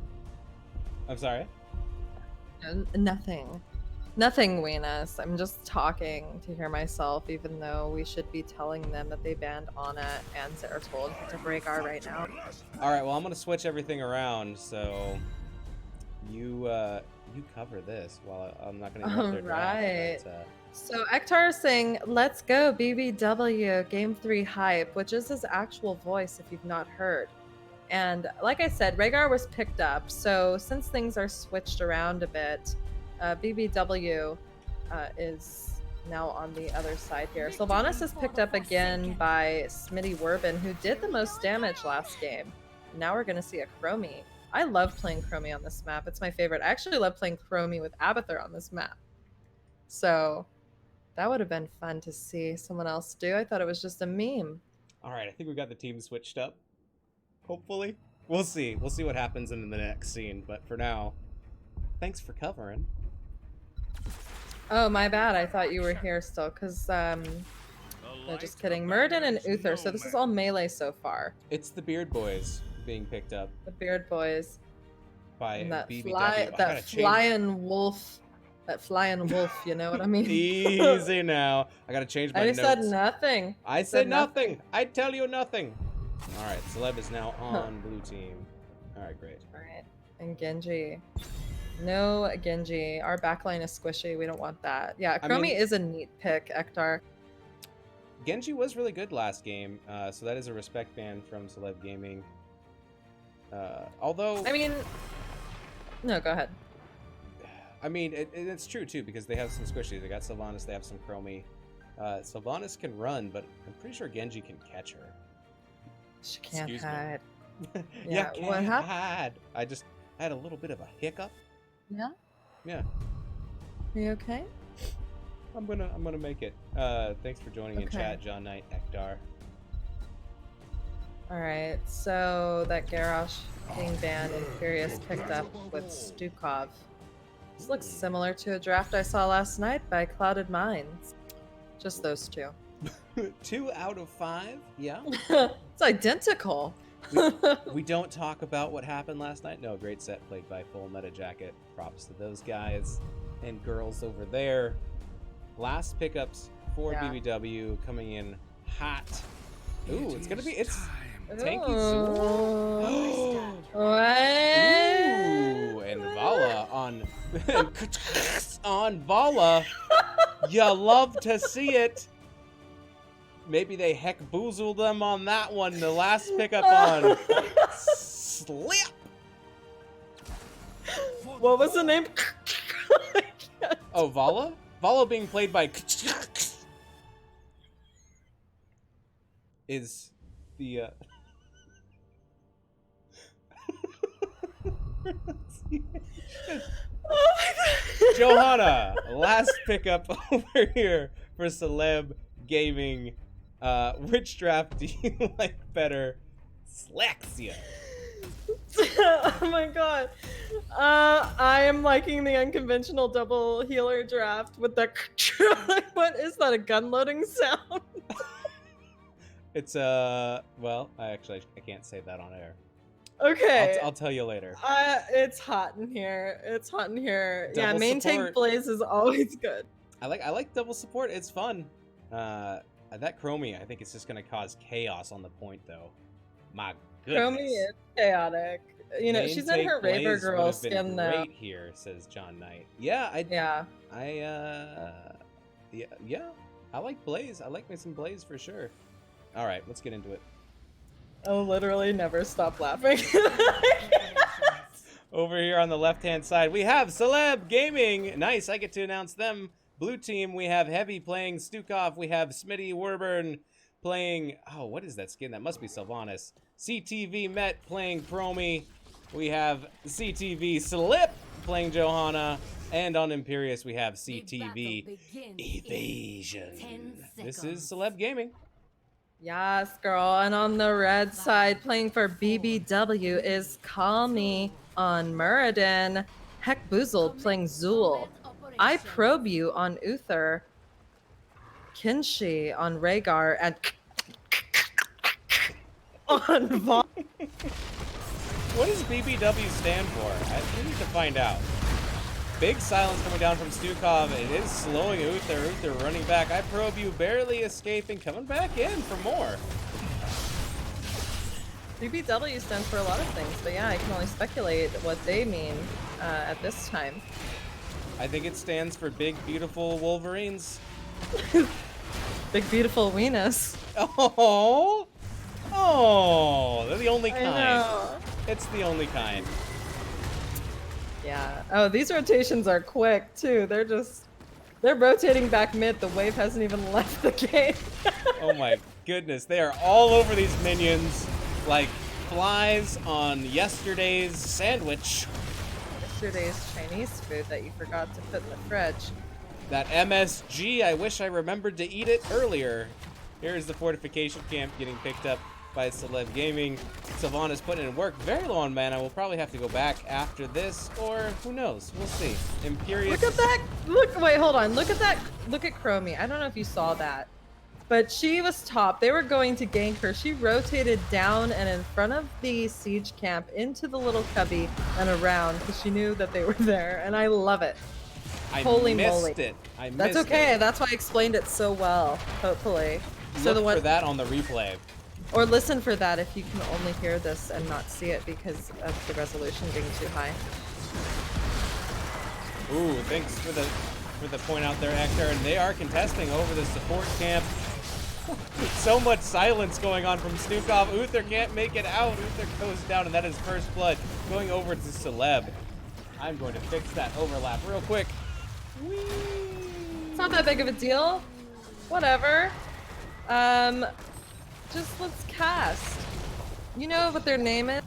A: I'm sorry.
B: Nothing. Nothing, Venus. I'm just talking to hear myself, even though we should be telling them that they banned Anna and Sarah told to break our right now.
A: All right. Well, I'm gonna switch everything around. So you cover this while I'm not gonna interrupt their draft,
B: Alright.
A: but,
B: So Ektar is saying, "Let's go BBW Game 3 hype," which is his actual voice if you've not heard. And like I said, Rhaegar was picked up. So since things are switched around a bit, BBW is now on the other side here. Sylvanas is picked up again by Smitty Werbin, who did the most damage last game. Now we're going to see a Chromie. I love playing Chromie on this map. It's my favorite. I actually love playing Chromie with Abathur on this map. So that would have been fun to see someone else do. I thought it was just a meme.
A: All right, I think we got the team switched up. Hopefully. We'll see. We'll see what happens in the next scene. But for now, thanks for covering.
B: Oh, my bad. I thought you were here still, because, no, just kidding. Muradin and Uther, so this is all melee so far.
A: It's the Beard Boys being picked up
B: The Beard Boys.
A: by
B: And that
A: BBW.
B: flying wolf. That flying wolf, you know what I mean?
A: Easy now. I gotta change my notes.
B: I said nothing.
A: I said nothing. I tell you nothing. All right, Celeb is now on blue team. All right, great.
B: All right, and Genji. No Genji. Our backline is squishy. We don't want that. Yeah,
A: I
B: Chromie
A: mean-
B: is a neat pick, Ektar.
A: Genji was really good last game, so that is a respect ban from Celeb Gaming. Although,
B: I mean, no, go ahead.
A: I mean, it's true too because they have some squishies. They got Sylvanas, they have some Chromie. Sylvanas can run, but I'm pretty sure Genji can catch her.
B: She can't
A: Excuse me.
B: hide.
A: Yeah,
B: Yeah, what happened?
A: hide. I just had a little bit of a hiccup.
B: Yeah?
A: Yeah,
B: Are you okay?
A: I'm gonna make it. Thanks for joining in
B: Okay.
A: chat, John Knight, Ektar.
B: All right, so that Garrosh being banned and Furious picked up with Stukov. This looks similar to a draft I saw last night by Clouded Minds. Just those two.
A: 2 out of 5. Yeah.
B: It's identical.
A: We don't talk about what happened last night. No, great set played by Full Meta Jacket. Props to those guys and girls over there. Last pickups for
B: Yeah.
A: BBW coming in hot. Ooh, it's gonna be Tanky
B: Ooh.
A: Zool.
B: What?
A: Ooh, and Vala on on Vala. You love to see it. Maybe they heck boozled them on that one. The last pickup on Slip.
B: What was the name?
A: Oh, Vala? Vala being played by is the
B: Oh my god.
A: Johanna, last pickup over here for Celeb Gaming. Which draft do you like better? Slexia.
B: Oh my god. I am liking the unconventional double healer draft with the what is that, a gun loading sound?
A: It's well, I can't say that on air.
B: Okay.
A: I'll tell you later.
B: It's hot in here. It's hot in here. Yeah,
A: Double
B: main tank
A: support.
B: blaze is always good.
A: I like double support. It's fun. That Chromie, I think it's just gonna cause chaos on the point though. My goodness.
B: Chromie is chaotic. You know,
A: Main
B: she's in
A: tank
B: her Raver
A: Blaze
B: girl
A: would've been
B: skin though.
A: great here, says John Knight. Yeah,
B: Yeah.
A: yeah, I like Blaze. I like me some Blaze for sure. All right, let's get into it.
B: Oh, literally never stop laughing.
A: Over here on the left-hand side, we have Celeb Gaming. Nice, I get to announce them. Blue team, we have Heavy playing Stukov. We have Smitty Werburn playing... Oh, what is that skin? That must be Sylvanas. CTV Met playing Chromie. We have CTV Slip playing Johanna. And on Imperius, we have CTV Evasion. This is Celeb Gaming.
B: Yes, girl. And on the red side, playing for BBW is Call Me on Muradin. Heck Boozled playing Zool. I Probe You on Uther. Kinshi on Rhaegar. And on Vaughn.
A: What does BBW stand for? We need to find out. Big silence coming down from Stukov. It is slowing Uther. Uther running back. I Probe You barely escaping. Coming back in for more.
B: BBW stands for a lot of things, but yeah, I can only speculate what they mean at this time.
A: I think it stands for Big Beautiful Wolverines.
B: Big beautiful weenus.
A: Oh! Oh! Oh, they're the only
B: I
A: kind.
B: know.
A: It's the only kind.
B: Yeah. Oh, these rotations are quick too. They're rotating back mid. The wave hasn't even left the game.
A: Oh my goodness, they are all over these minions like flies on yesterday's sandwich.
B: Yesterday's Chinese food that you forgot to put in the fridge.
A: That MSG, I wish I remembered to eat it earlier. Here's the fortification camp getting picked up by Celeb Gaming. Sylvanas putting in work, very low on mana. We'll probably have to go back after this, or who knows? We'll see. Imperius.
B: Look at that! Look, wait, hold on. Look at that. Look at Chromie. I don't know if you saw that, but she was top. They were going to gank her. She rotated down and in front of the siege camp into the little cubby and around because she knew that they were there, and I love it. Holy moly.
A: I missed
B: That's okay.
A: it.
B: That's why I explained it so well. Hopefully. So
A: Look
B: the one
A: for that on the replay.
B: or listen for that if you can only hear this and not see it because of the resolution being too high.
A: Ooh, thanks for the point out there, Hector. And they are contesting over the support camp. So much silence going on from Stukov. Uther can't make it out. Uther goes down, and that is first blood going over to Celeb. I'm going to fix that overlap real quick. Whee!
B: It's not that big of a deal. Whatever. Just let's cast. You know what their name is?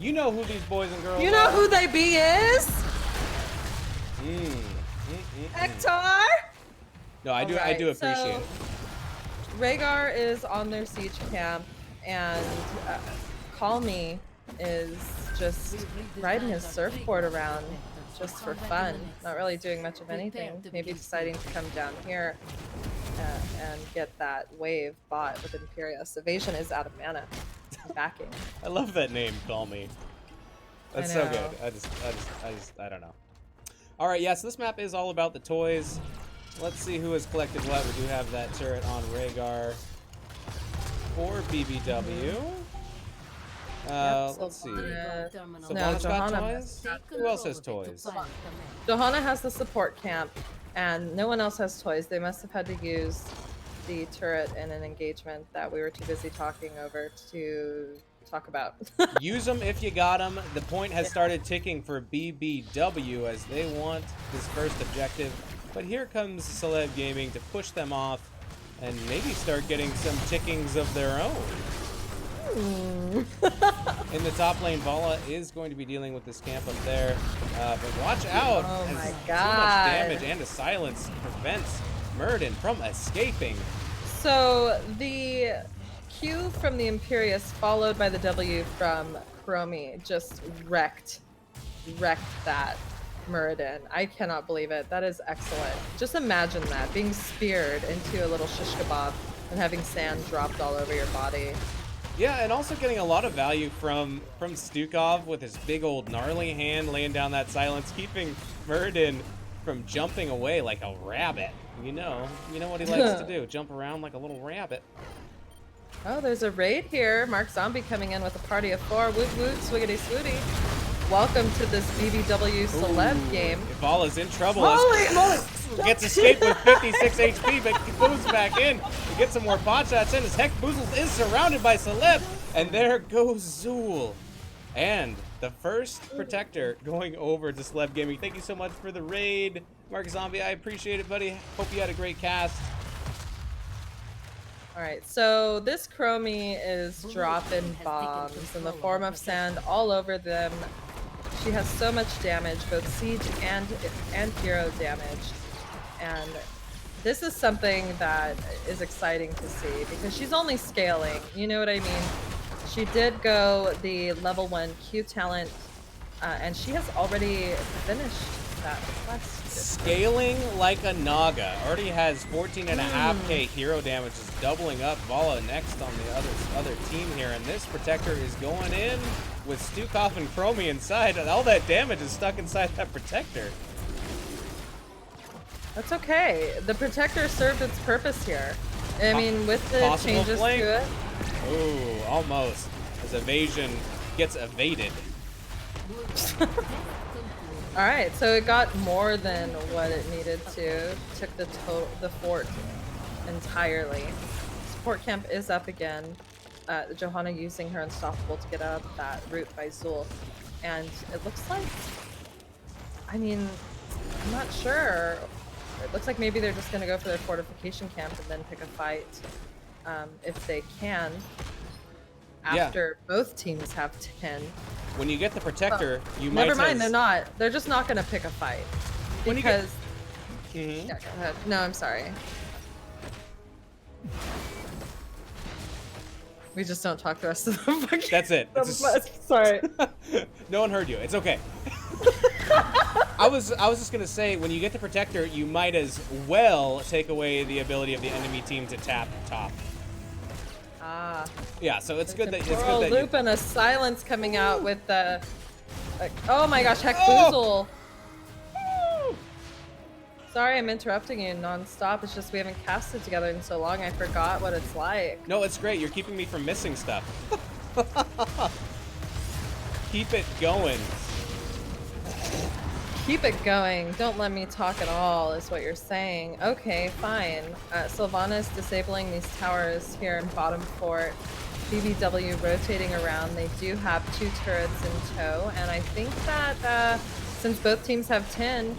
A: You know who these boys and girls
B: You know
A: are.
B: who they be is? Hector?
A: No, I do
B: Alright,
A: appreciate
B: so
A: it.
B: Rhaegar is on their siege camp, and Call Me is just riding his surfboard around just for fun, not really doing much of anything. Maybe deciding to come down here and get that wave bought with Imperius. Evasion is out of mana. Backing.
A: I love that name, Call Me. That's
B: I
A: so
B: know.
A: good. I don't know. All right, yeah, so this map is all about the toys. Let's see who has collected what. We do have that turret on Rhaegar for BBW. Let's see. Sylvanas got
B: Johanna
A: toys? Who else has toys?
B: Johanna has the support camp, and no one else has toys. They must have had to use the turret in an engagement that we were too busy talking over to talk about.
A: Use them if you got them. The point has started ticking for BBW as they want this first objective. But here comes Celeb Gaming to push them off and maybe start getting some tickings of their own. In the top lane, Vala is going to be dealing with this camp up there. But watch out!
B: Oh
A: as
B: my
A: so much
B: God.
A: damage and a silence prevents Murden from escaping.
B: So the Q from the Imperius followed by the W from Chromie just wrecked that Muradin. I cannot believe it. That is excellent. Just imagine that, being speared into a little shish kebab and having sand dropped all over your body.
A: Yeah, and also getting a lot of value from Stukov with his big old gnarly hand laying down that silence, keeping Muradin from jumping away like a rabbit. You know what he likes to do, jump around like a little rabbit.
B: Oh, there's a raid here. Mark Zombie coming in with a party of 4. Woot woot, swiggity swooty. Welcome to this BBW Celeb game.
A: Ivala's in trouble.
B: Holy moly!
A: Gets escaped with 56 HP, but he moves back in to get some more pot shots in as Heck Boozles is surrounded by Celeb. And there goes Zool. And the first protector going over to Celeb Gaming. Thank you so much for the raid, Mark Zombie. I appreciate it, buddy. Hope you had a great cast.
B: Alright, so this Chromie is dropping bombs in the form of sand all over them. She has so much damage, both siege and hero damage. And this is something that is exciting to see because she's only scaling, you know what I mean? She did go the level 1 Q talent, and she has already finished that quest.
A: Scaling like a Naga. Already has 14.5k hero damage, is doubling up. Vala next on the other team here, and this protector is going in with Stukov and Chromie inside, and all that damage is stuck inside that protector.
B: That's okay. The protector served its purpose here. I mean, with the
A: Possible
B: changes
A: flank?
B: to it.
A: Ooh, almost. As evasion gets evaded.
B: All right, so it got more than what it needed to. Took the fort entirely. Support camp is up again. Johanna using her Unstoppable to get out of that route by Zul. And it looks like, I mean, I'm not sure. It looks like maybe they're just going to go for their fortification camp and then pick a fight if they can. After both teams have 10.
A: When you get the protector, you might
B: Never mind, they're not. They're just not going to pick a fight. Because...
A: Mm-hmm.
B: Yeah, go ahead. No, I'm sorry. We just don't talk the rest of the fucking...
A: That's it.
B: Sorry.
A: No one heard you. It's okay. I was just gonna say, when you get the protector, you might as well take away the ability of the enemy team to tap top.
B: Ah.
A: Yeah, so it's good that
B: loop and a silence coming out with the. Oh my gosh, heck boozle. Sorry, I'm interrupting you non-stop. It's just we haven't casted together in so long. I forgot what it's like.
A: No, it's great. You're keeping me from missing stuff. Keep it going.
B: Keep it going. Don't let me talk at all, is what you're saying. Okay, fine. Sylvanas disabling these towers here in bottom fort. BBW rotating around. They do have 2 turrets in tow, and I think that since both teams have 10,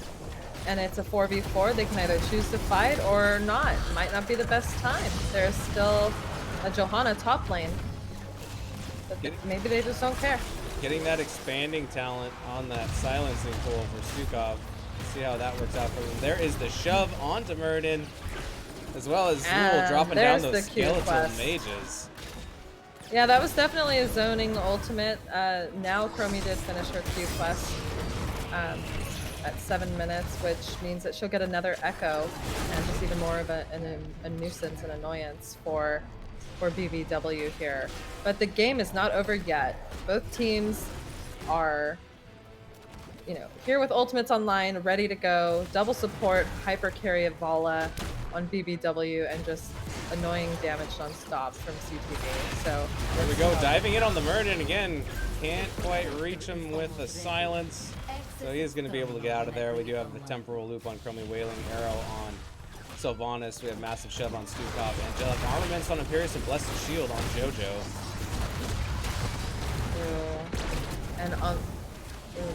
B: and it's a 4v4, they can either choose to fight or not. Might not be the best time. There's still a Johanna top lane. But maybe they just don't care.
A: Getting that expanding talent on that silencing pool for Stukov. See how that works out for them. There is the shove onto Muradin, as well as Zul dropping down those skeletal mages.
B: Yeah, that was definitely a zoning ultimate. Now Chromie did finish her Q quest at 7 minutes, which means that she'll get another echo and just even more of a nuisance and annoyance for BBW here. But the game is not over yet. Both teams are, here with ultimates online, ready to go. Double support, hyper carry of Vala on BBW, and just annoying damage non-stop from CTV. So
A: there we go, diving in on the Muradin again. Can't quite reach him with the silence. So he is going to be able to get out of there. We do have the temporal loop on Chromie, Wailing Arrow on Sylvanas. We have massive shove on Stukov. Angelic armaments on Imperius and Blessed Shield on JoJo.
B: And on,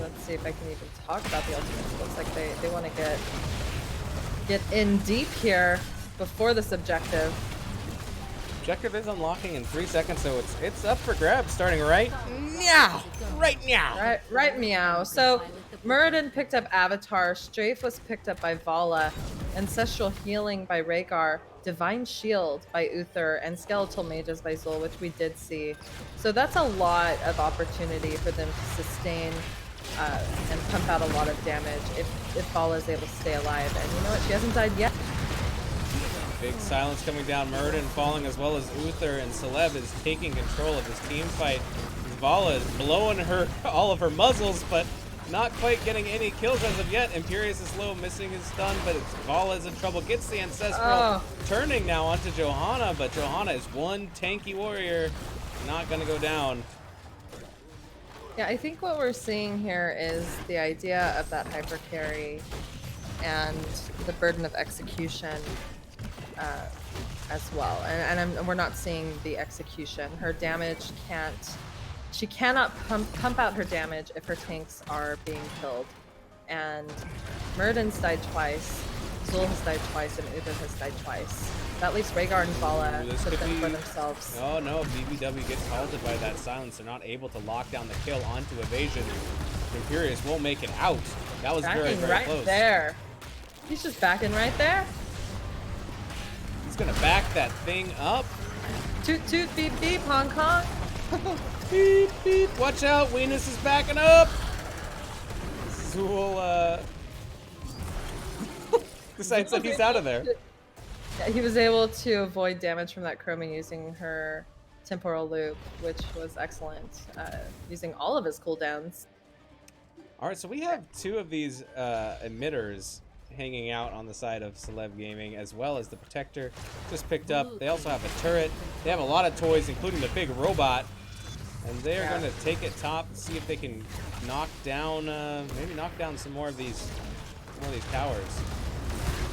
B: let's see if I can even talk about the ultimates. Looks like they want to get in deep here before this objective.
A: Objective is unlocking in 3 seconds, so it's up for grabs starting right now. Right now.
B: Right meow. So Muradin picked up Avatar, Strafe was picked up by Vala, Ancestral Healing by Rhaegar, Divine Shield by Uther, and Skeletal Mages by Zul, which we did see. So that's a lot of opportunity for them to sustain and pump out a lot of damage if Vala is able to stay alive. And you know what? She hasn't died yet.
A: Big silence coming down, Muradin falling, as well as Uther, and Celeb is taking control of this team fight. Vala is blowing all of her muzzles, but not quite getting any kills as of yet. Imperius is low, missing his stun, but Vala's in trouble. Gets the Ancestral, turning now onto Johanna, but Johanna is one tanky warrior, not gonna go down.
B: Yeah, I think what we're seeing here is the idea of that hyper carry and the burden of execution as well. And we're not seeing the execution. Her damage she cannot pump out her damage if her tanks are being killed. And Muradin's died twice, Zul has died twice, and Uther has died twice. That leaves Rhaegar and Vala to fend for themselves.
A: Oh no, BBW gets halted by that silence. They're not able to lock down the kill onto evasion. Imperius won't make it out. That was very, very
B: right
A: close.
B: There. He's just backing right there.
A: He's gonna back that thing up.
B: Toot toot beep beep, Hong Kong.
A: Beep beep. Watch out, Venus is backing up. Zul decides that he's out of there.
B: Yeah, he was able to avoid damage from that Chromie using her temporal loop, which was excellent, using all of his cooldowns.
A: All right, so we have 2 of these emitters hanging out on the side of Celeb Gaming, as well as the Protector just picked up. They also have a turret. They have a lot of toys, including the big robot, and they are going to take it top and see if they can knock down, maybe knock down some more of these towers.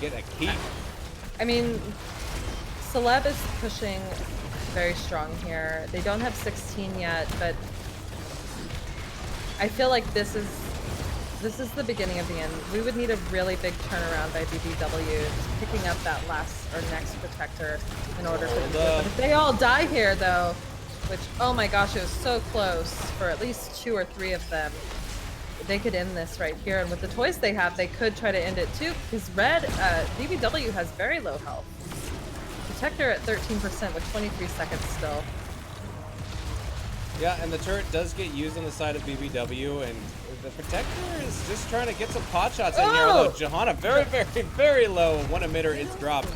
A: Get a keep.
B: I mean, Celeb is pushing very strong here. They don't have 16 yet, but I feel like this is the beginning of the end. We would need a really big turnaround by BBW picking up that last or next protector in order for them to. But if they all die here, though, which, oh my gosh, it was so close for at least 2 or 3 of them. They could end this right here, and with the toys they have, they could try to end it too, because red, BBW has very low health. Protector at 13% with 23 seconds still.
A: Yeah, and the turret does get used on the side of BBW, and the protector is just trying to get some pot shots in here. Although Johanna very low. One emitter is dropped,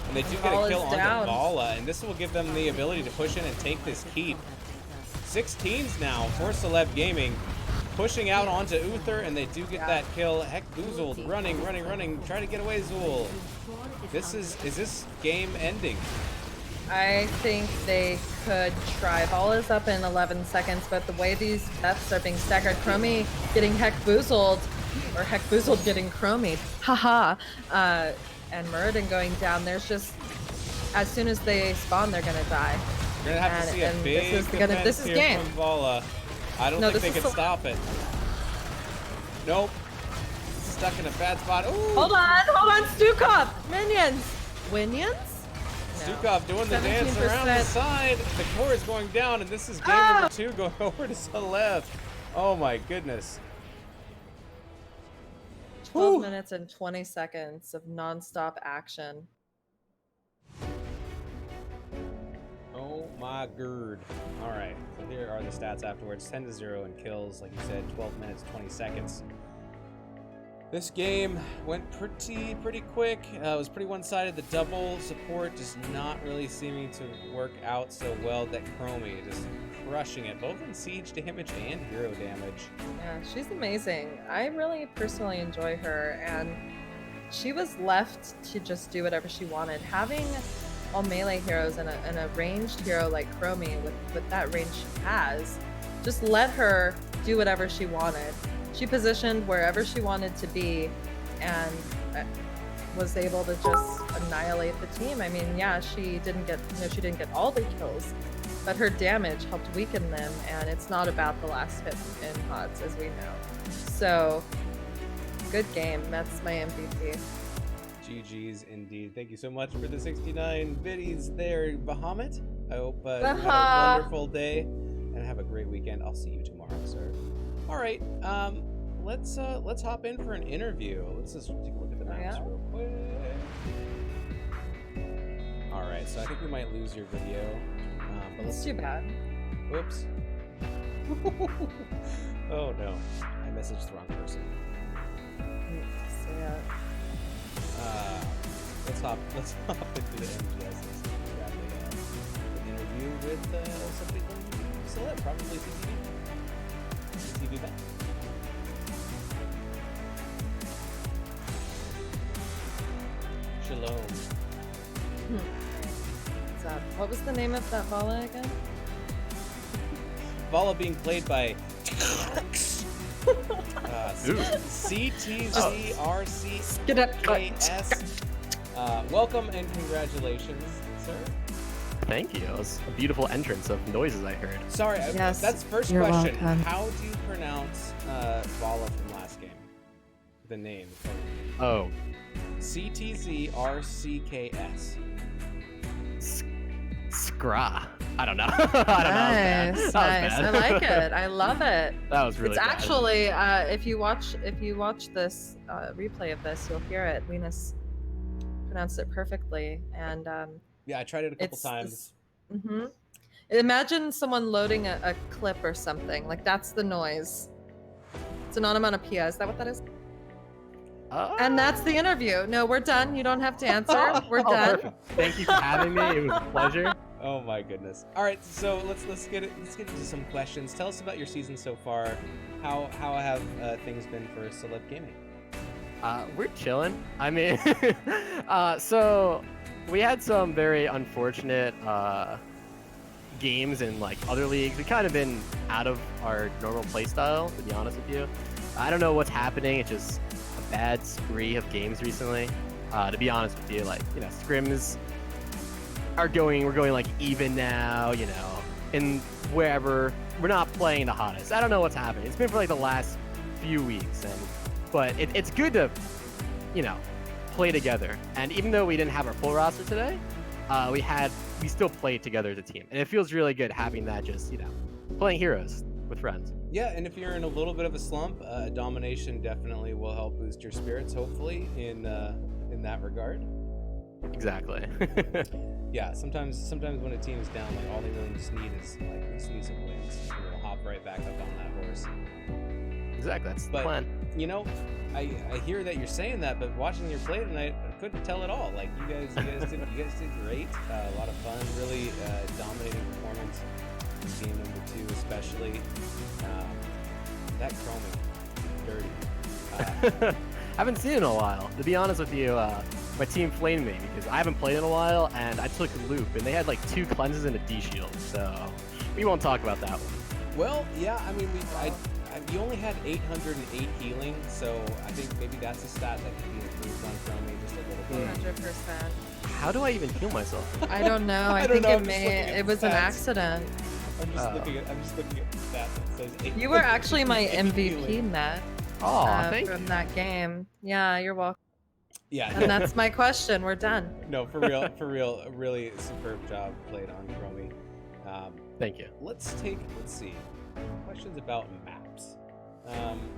A: and they do get a kill onto Vala, and this will give them the ability to push in and take this keep. 16s now for Celeb Gaming, pushing out onto Uther, and they do get that kill. Heck, Boozled running, trying to get away, Zool. Is this game ending?
B: I think they could try. Ball is up in 11 seconds, but the way these deaths are being staggered, Chromie getting Heck Boozled, or Heck Boozled getting Chromied, haha, and Muradin going down. There's just, as soon as they spawn, they're gonna die.
A: You're gonna have to see a big defense here
B: game.
A: from Vala. I don't think they can stop it. Nope. Stuck in a bad spot. Ooh.
B: Hold on, Stukov! Minions?
A: Stukov doing the dance around the side. The core is going down, and this is game number 2 going over to Celeb. Oh my goodness.
B: 12 minutes and 20 seconds of non-stop action.
A: Oh my god. All right, so here are the stats afterwards. 10-0 in kills, like you said, 12 minutes, 20 seconds. This game went pretty quick. It was pretty one-sided. The double support just not really seeming to work out so well. That Chromie just crushing it, both in siege damage and hero damage.
B: Yeah, she's amazing. I really personally enjoy her, and she was left to just do whatever she wanted. Having all melee heroes and a ranged hero like Chromie with that range she has, just let her do whatever she wanted. She positioned wherever she wanted to be and was able to just annihilate the team. I mean, yeah, she didn't get all the kills, but her damage helped weaken them, and it's not about the last hit in pods, as we know. So, good game. That's my MVP.
A: GG's indeed. Thank you so much for the 69 biddies there, Bahamut. I hope you have a wonderful day and have a great weekend. I'll see you tomorrow, sir. All right, let's hop in for an interview. Let's just take a look at the maps real quick. All right, so I think we might lose your video, but
B: That's too bad.
A: Whoops. Oh no, I messaged the wrong person. Let's hop into the NGS and grab an interview with somebody from Celeb, probably CTV. CTV back. Shalom.
B: What's up? What was the name of that Vala again?
A: Vala being played by CTZRCKS. Welcome and congratulations, sir.
E: Thank you. It was a beautiful entrance of noises I heard.
A: Sorry,
B: yes,
A: that's first
B: you're
A: question.
B: welcome.
A: How do you pronounce Vala from last game? The name.
E: Oh.
A: CTZRCKS.
E: Skra. I don't know. I don't know.
B: Nice. I like it. I love it.
E: That was really
B: It's
E: bad.
B: actually, if you watch this replay of this, you'll hear it. Venus pronounced it perfectly, and
A: Yeah, I tried it a couple times.
B: Imagine someone loading a clip or something. Like, that's the noise. It's an onomatopoeia. Is that what that is? And that's the interview. No, we're done. You don't have to answer. We're done.
E: Perfect. Thank you for having me. It was a pleasure.
A: Oh my goodness. All right, so let's get into some questions. Tell us about your season so far. How have things been for Celeb Gaming?
E: We're chilling. I mean, so we had some very unfortunate games in like other leagues. We kind of been out of our normal play style, to be honest with you. I don't know what's happening. It's just a bad spree of games recently. To be honest with you, like, you know, scrims we're going like even now, you know, and wherever we're not playing the hottest. I don't know what's happening. It's been for like the last few weeks, but it's good to, you know, play together. And even though we didn't have our full roster today, we still played together as a team, and it feels really good having that, just, you know, playing heroes with friends.
A: Yeah, and if you're in a little bit of a slump, domination definitely will help boost your spirits, hopefully, in that regard.
E: Exactly.
A: Yeah, sometimes when a team is down, like, all they really just need is some wins, and they'll hop right back up on that horse.
E: Exactly, that's the plan.
A: You know, I hear that you're saying that, but watching your play tonight, I couldn't tell at all. Like, you guys did great. A lot of fun, really dominating performance. Game number 2 especially. That chroming, dirty.
E: Haven't seen it in a while. To be honest with you, my team flamed me because I haven't played in a while, and I took loop, and they had like 2 cleanses and a D shield, so we won't talk about that one.
A: Well, yeah, I mean, you only had 808 healing, so I think maybe that's a stat that could be improved on chroming just a little bit.
B: 100%.
E: How do I even heal myself?
B: I don't know. I
A: don't
B: think
A: know,
B: it was an accident.
A: I'm just looking at the stat that says 808.
B: You were actually my
A: 808
B: MVP,
A: healing.
B: Matt.
E: Oh, thank you.
B: From that game. Yeah, you're welcome.
A: Yeah.
B: And that's my question. We're done.
A: No, for real, a really superb job played on Chromie.
E: Thank you.
A: Let's see, questions about maps.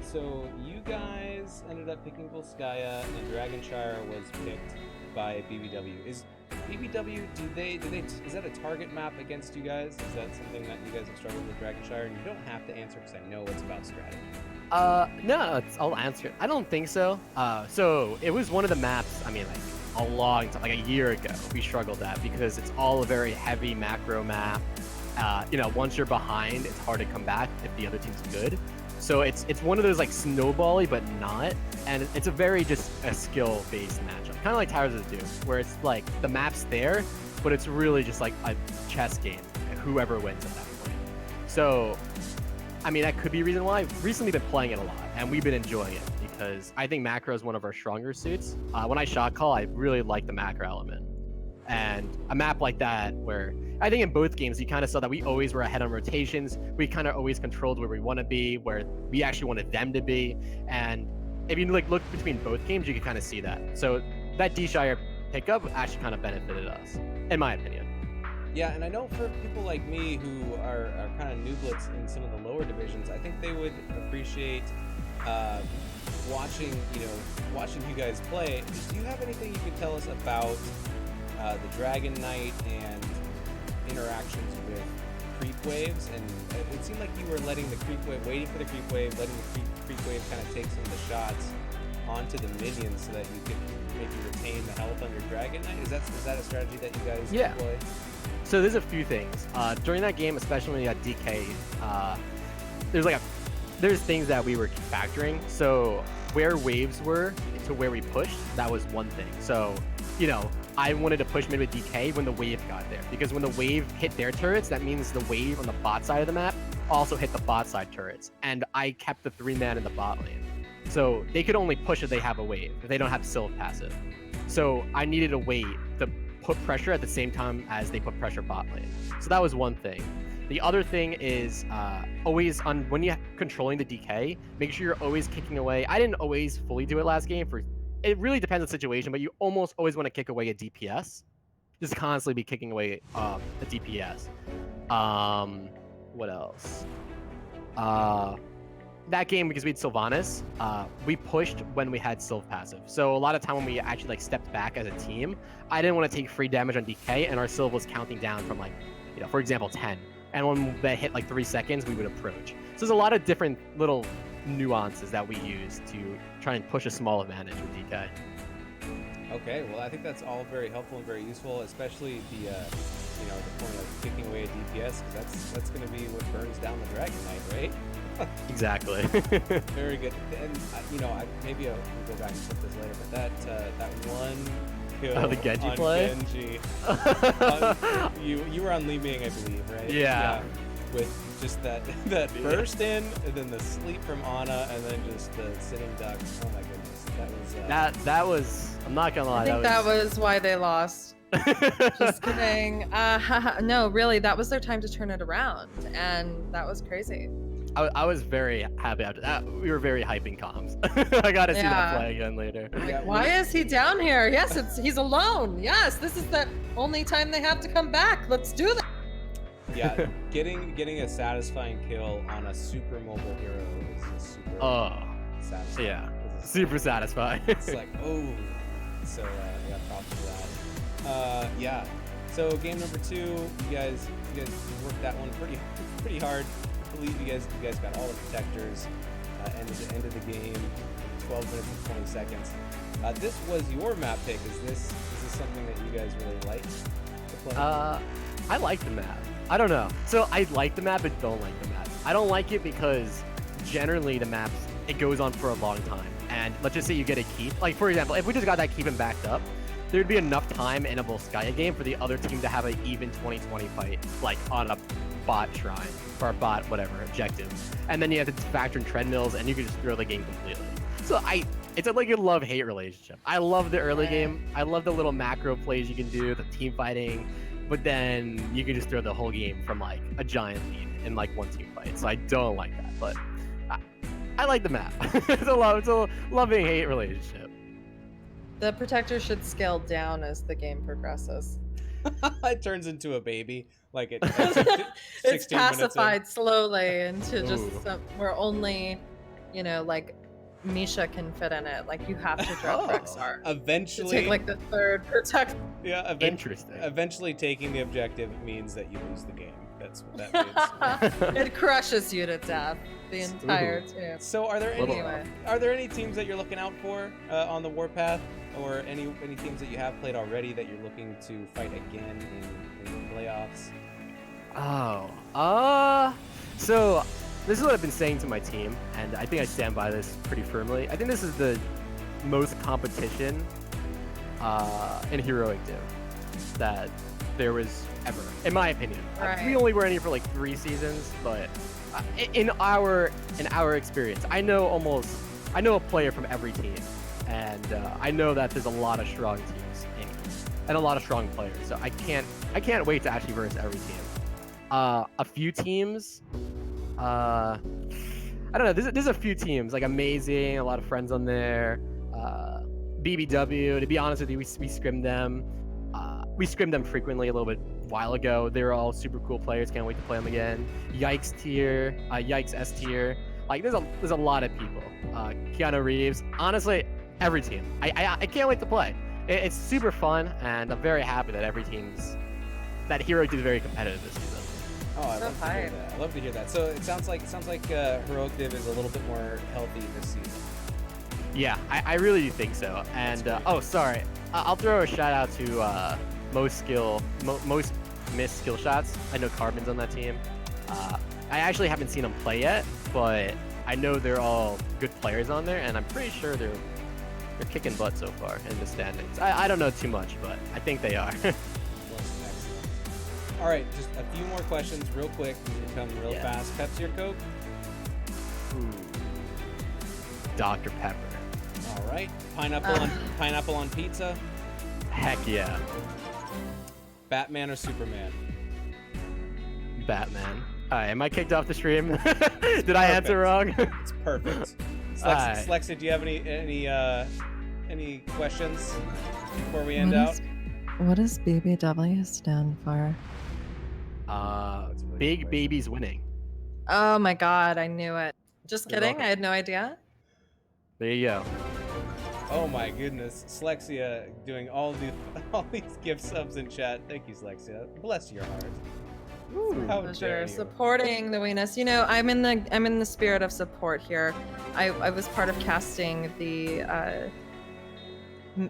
A: So you guys ended up picking Volskaya, and Dragonshire was picked by BBW. Is BBW, is that a target map against you guys? Is that something that you guys have struggled with Dragonshire? And you don't have to answer because I know it's about strategy.
E: No, I'll answer. I don't think so. So it was one of the maps, I mean, like a long time, like a year ago, we struggled at because it's all a very heavy macro map. You know, once you're behind, it's hard to come back if the other team's good. So it's one of those like snowbally, but not. And it's a very just a skill-based matchup, kind of like Towers of Doom, where it's like the map's there, but it's really just like a chess game, and whoever wins at that point. So, I mean, that could be a reason why. I've recently been playing it a lot, and we've been enjoying it because I think macro is one of our stronger suits. When I shot call, I really like the macro element. And a map like that, where I think in both games, you kind of saw that we always were ahead on rotations. We kind of always controlled where we want to be, where we actually wanted them to be. And if you like look between both games, you can kind of see that. So that D-Shire pickup actually kind of benefited us, in my opinion.
A: Yeah, and I know for people like me who are kind of nooblets in some of the lower divisions, I think they would appreciate watching you guys play. Do you have anything you could tell us about the Dragon Knight and interactions with creep waves? And it seemed like you were letting the creep wave, waiting for the creep wave, letting the creep wave kind of take some of the shots onto the minions so that you could maybe retain the health on your Dragon Knight. Is that a strategy that you guys deploy?
E: So there's a few things. During that game, especially when you got DK, there's things that we were factoring. So where waves were to where we pushed, that was one thing. So, you know, I wanted to push mid with DK when the wave got there, because when the wave hit their turrets, that means the wave on the bot side of the map also hit the bot side turrets. And I kept the 3-man in the bot lane. So they could only push if they have a wave, if they don't have Sylph passive. So I needed a way to put pressure at the same time as they put pressure bot lane. So that was one thing. The other thing is always on when you're controlling the DK, make sure you're always kicking away. I didn't always fully do it last game. It really depends on the situation, but you almost always want to kick away a DPS. Just constantly be kicking away a DPS. What else? That game, because we had Sylvanas, we pushed when we had Sylph passive. So a lot of time when we actually like stepped back as a team, I didn't want to take free damage on DK, and our Sylph was counting down from like, you know, for example, 10. And when that hit like 3 seconds, we would approach. So there's a lot of different little nuances that we use to try and push a small advantage with DK.
A: Okay, well, I think that's all very helpful and very useful, especially the the point of kicking away a DPS, because that's going to be what burns down the Dragon Knight, right?
E: Exactly.
A: Very good. And maybe we'll go back and flip this later, but that one kill
E: the Genji
A: on
E: play?
A: Genji, you were on Li Ming, I believe, right?
E: Yeah.
A: With just that burst in, and then the sleep from Ana, and then just the sitting duck. Oh my goodness, that was.
E: That was. I'm not gonna lie.
B: I think that was why they lost. Just kidding. No, really, that was their time to turn it around, and that was crazy.
E: I was very happy after that. We were very hyping comms. I gotta see that
B: Yeah.
E: play again later.
A: Yeah,
B: Why is he down here? Yes, he's alone. Yes, this is the only time they have to come back. Let's do that.
A: Yeah, getting a satisfying kill on a super mobile hero is just super satisfying.
E: Yeah,
A: It's just-
E: super satisfying.
A: It's like, oh. So yeah, props for that. Yeah. So game number 2, you guys worked that one pretty hard. I believe you guys got all the protectors. End of the game, 12 minutes and 20 seconds. This was your map pick. Is this something that you guys really liked to play?
E: I like the map. I don't know. So I like the map, but don't like the map. I don't like it because generally the maps, it goes on for a long time. And let's just say you get a keep. Like, for example, if we just got that keep and backed up, there'd be enough time in a Volskaya game for the other team to have an even 20-20 fight, like on a bot shrine or a bot whatever objective. And then you have to factor in treadmills, and you can just throw the game completely. So it's like a love-hate relationship. I love the early game. I love the little macro plays you can do, the team fighting, but then you can just throw the whole game from like a giant lead in like one team fight. So I don't like that, but I like the map. It's a loving-hate relationship.
B: The protector should scale down as the game progresses.
A: It turns into a baby. Like it.
B: It's
A: 16 minutes in.
B: pacified slowly into just
E: Ooh.
B: where only, like Misha can fit in it. Like you have to drop Rexar to
A: Eventually,
B: take like the third protect.
A: yeah.
E: Interesting.
A: Eventually, taking the objective means that you lose the game. That's what that means.
B: It crushes you to death. The entire team.
A: So, are there
B: Anyway.
A: any teams that you're looking out for on the warpath, or any teams that you have played already that you're looking to fight again in the playoffs?
E: So this is what I've been saying to my team, and I think I stand by this pretty firmly. I think this is the most competition in Heroic Div that there was ever, in my opinion.
B: Right.
E: We only were in here for like 3 seasons, but in our experience, I know a player from every team, and I know that there's a lot of strong teams in here, and a lot of strong players. So I can't wait to actually verse every team. A few teams, I don't know. There's a few teams like amazing, a lot of friends on there. BBW, to be honest with you, we scrimmed them. We scrimmed them frequently a little bit while ago. They were all super cool players. Can't wait to play them again. Yikes tier, Yikes S tier. Like there's a lot of people. Keanu Reeves. Honestly, every team. I can't wait to play. It's super fun, and I'm very happy that that Hero is very competitive this season.
A: Oh, I
B: So
A: love to hear
B: hype.
A: that. I love to hear that. So it sounds like Heroic Div is a little bit more healthy this season.
E: Yeah, I really do think so. And sorry, I'll throw a shout out to most missed skill shots. I know Carbon's on that team. I actually haven't seen them play yet, but I know they're all good players on there, and I'm pretty sure they're kicking butt so far in the standings. I don't know too much, but I think they are.
A: Excellent. All right, just a few more questions, real quick. These are coming real
E: Yeah.
A: fast. Pepsi or Coke?
E: Ooh. Dr. Pepper.
A: All right. Pineapple on pizza.
E: Heck yeah.
A: Batman or Superman?
E: Batman. Alright, am I kicked off the stream? Did I answer wrong?
A: It's perfect.
E: Alright.
A: Slexi, do you have any questions before we end out?
B: What does BBW stand for?
A: That's really
E: Big
A: good.
E: Baby's winning.
B: Oh my god, I knew it. Just
E: You're
B: kidding,
E: welcome.
B: I had no idea.
E: There you go.
A: Oh my goodness, Slexia doing all these gift subs in chat. Thank you, Slexia. Bless your heart. How dare
B: Pleasure
A: you.
B: supporting the Weenus. You know, I'm in the spirit of support here. I was part of casting the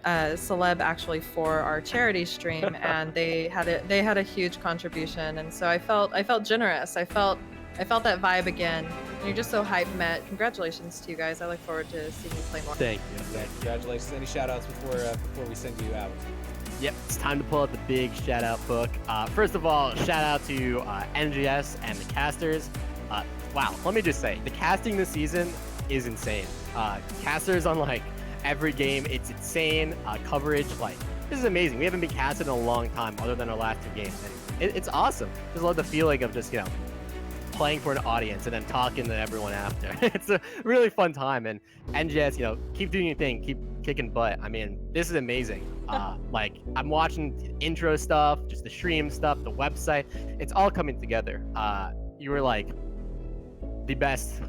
B: Celeb actually for our charity stream, and they had a huge contribution, and so I felt generous. I felt that vibe again. And you're just so hype, Matt. Congratulations to you guys. I look forward to seeing you play more.
E: Thank you.
A: Yeah, congratulations. Any shout outs before we send you out?
E: Yep, it's time to pull out the big shout out book. First of all, shout out to NGS and the casters. Wow, let me just say, the casting this season is insane. Casters on like every game, it's insane. Coverage, like this is amazing. We haven't been casted in a long time, other than our last 2 games, and it's awesome. Just love the feeling of just playing for an audience and then talking to everyone after. It's a really fun time, and NGS, keep doing your thing, keep kicking butt. I mean, this is amazing. Like, I'm watching intro stuff, just the stream stuff, the website. It's all coming together. You were like the best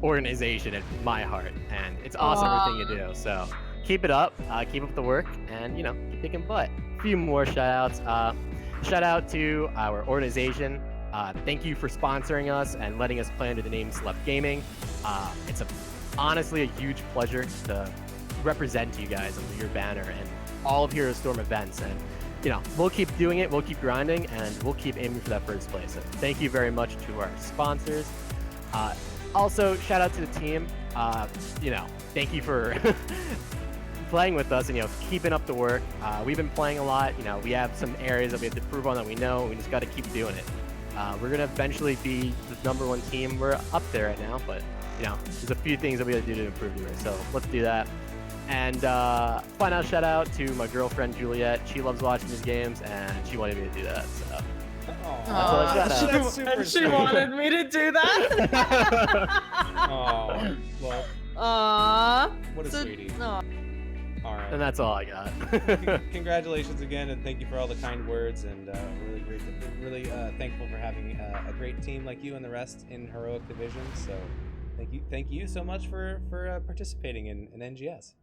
E: organization in my heart, and it's awesome everything you do. So keep it up, keep up the work, and keep kicking butt. A few more shout outs. Shout out to our organization. Thank you for sponsoring us and letting us play under the name Celeb Gaming. It's honestly a huge pleasure to represent you guys under your banner and all of Hero Storm events. And we'll keep doing it, we'll keep grinding, and we'll keep aiming for that first place. So thank you very much to our sponsors. Also, shout out to the team. Thank you for playing with us and keeping up the work. We've been playing a lot. We have some areas that we have to improve on that we know. We just got to keep doing it. We're gonna eventually be the #1 team. We're up there right now, but there's a few things that we gotta do to improve here. So let's do that. And final shout out to my girlfriend Juliet. She loves watching these games, and she wanted me to do that. So
A: That's super
B: she
A: sweet.
B: wanted me to do that.
A: Oh, well,
B: Aww.
A: what a sweetie.
B: Aw.
A: All right.
E: and that's all I got.
A: Congratulations again, and thank you for all the kind words. And really thankful for having a great team like you and the rest in Heroic Division. So thank you so much for participating in NGS.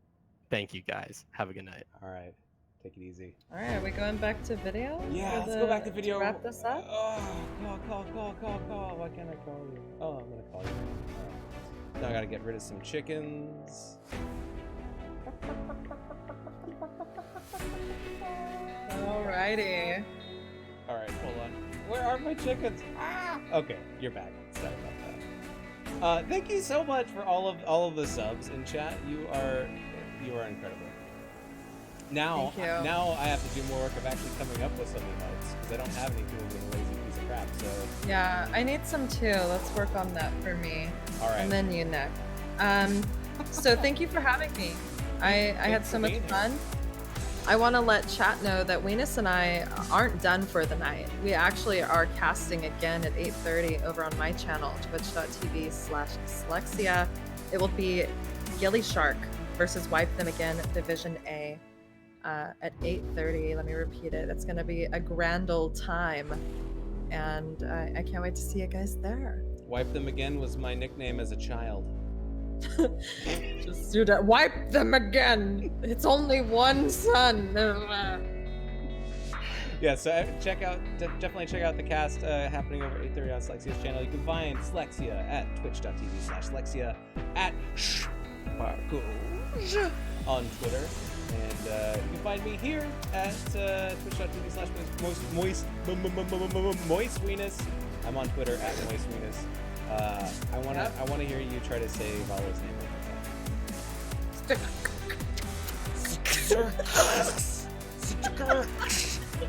E: Thank you guys. Have a good night.
A: All right, take it easy.
B: All right, are we going back to video?
A: Yeah,
B: For
A: let's go back to video.
B: wrap this up.
A: Call. Why can't I call you? Oh, I'm gonna call you. All right. Now I gotta get rid of some chickens.
B: Alrighty.
A: All right, hold on. Where are my chickens? Ah! Okay, you're back. Sorry about that. Thank you so much for all of the subs in chat. You are incredible. Now
B: Thank you.
A: now I have to do more work of actually coming up with some emotes because I don't have any feeling being a lazy piece of crap. So
B: Yeah, I need some too. Let's work on that for me.
A: all right.
B: And then you next. So thank you for having me. I had
A: Thanks
B: so
A: for
B: much
A: being here.
B: fun. I want to let chat know that Weenus and I aren't done for the night. We actually are casting again at 8:30 over on my channel, twitch.tv/Slexia. It will be Gilly Shark versus Wipe Them Again Division A at 8:30. Let me repeat it. It's going to be a grand old time. And I can't wait to see you guys there.
A: Wipe Them Again was my nickname as a child.
B: Just do that. Wipe them again. It's only one son.
A: Yeah, so definitely check out the cast happening over 8:30 on Slexia's channel. You can find Slexia at twitch.tv/Slexia, at Sparkles on Twitter, and you can find me here at twitch.tv/moistweenus. I'm on Twitter at moistweenus. I wanna hear you try to say Valo's name one more time.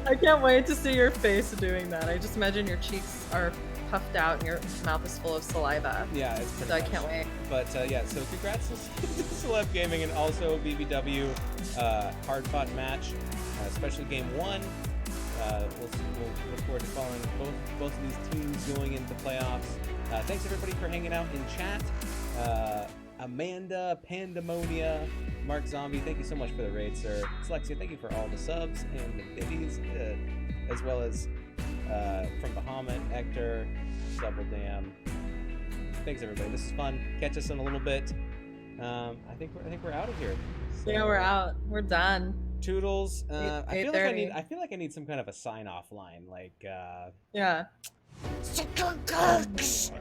B: I can't wait to see your face doing that. I just imagine your cheeks are puffed out and your mouth is full of saliva.
A: Yeah, it's pretty
B: So I
A: much.
B: can't wait.
A: But yeah, so congrats to Celeb Gaming and also BBW hard fought match, especially game 1. We'll look forward to following both of these teams going into the playoffs. Thanks everybody for hanging out in chat. Amanda, Pandemonia, Mark Zombie, thank you so much for the raid, sir. Slexia, thank you for all the subs and the biddies, as well as from Bahamut, Hector, Double Dam. Thanks everybody. This is fun. Catch us in a little bit. I think we're out of here. So,
B: Yeah, we're out. We're done.
A: Toodles. I feel like
B: 8:30.
A: I feel like I need some kind of a sign off line, like
B: Yeah.
A: Sucker cooks!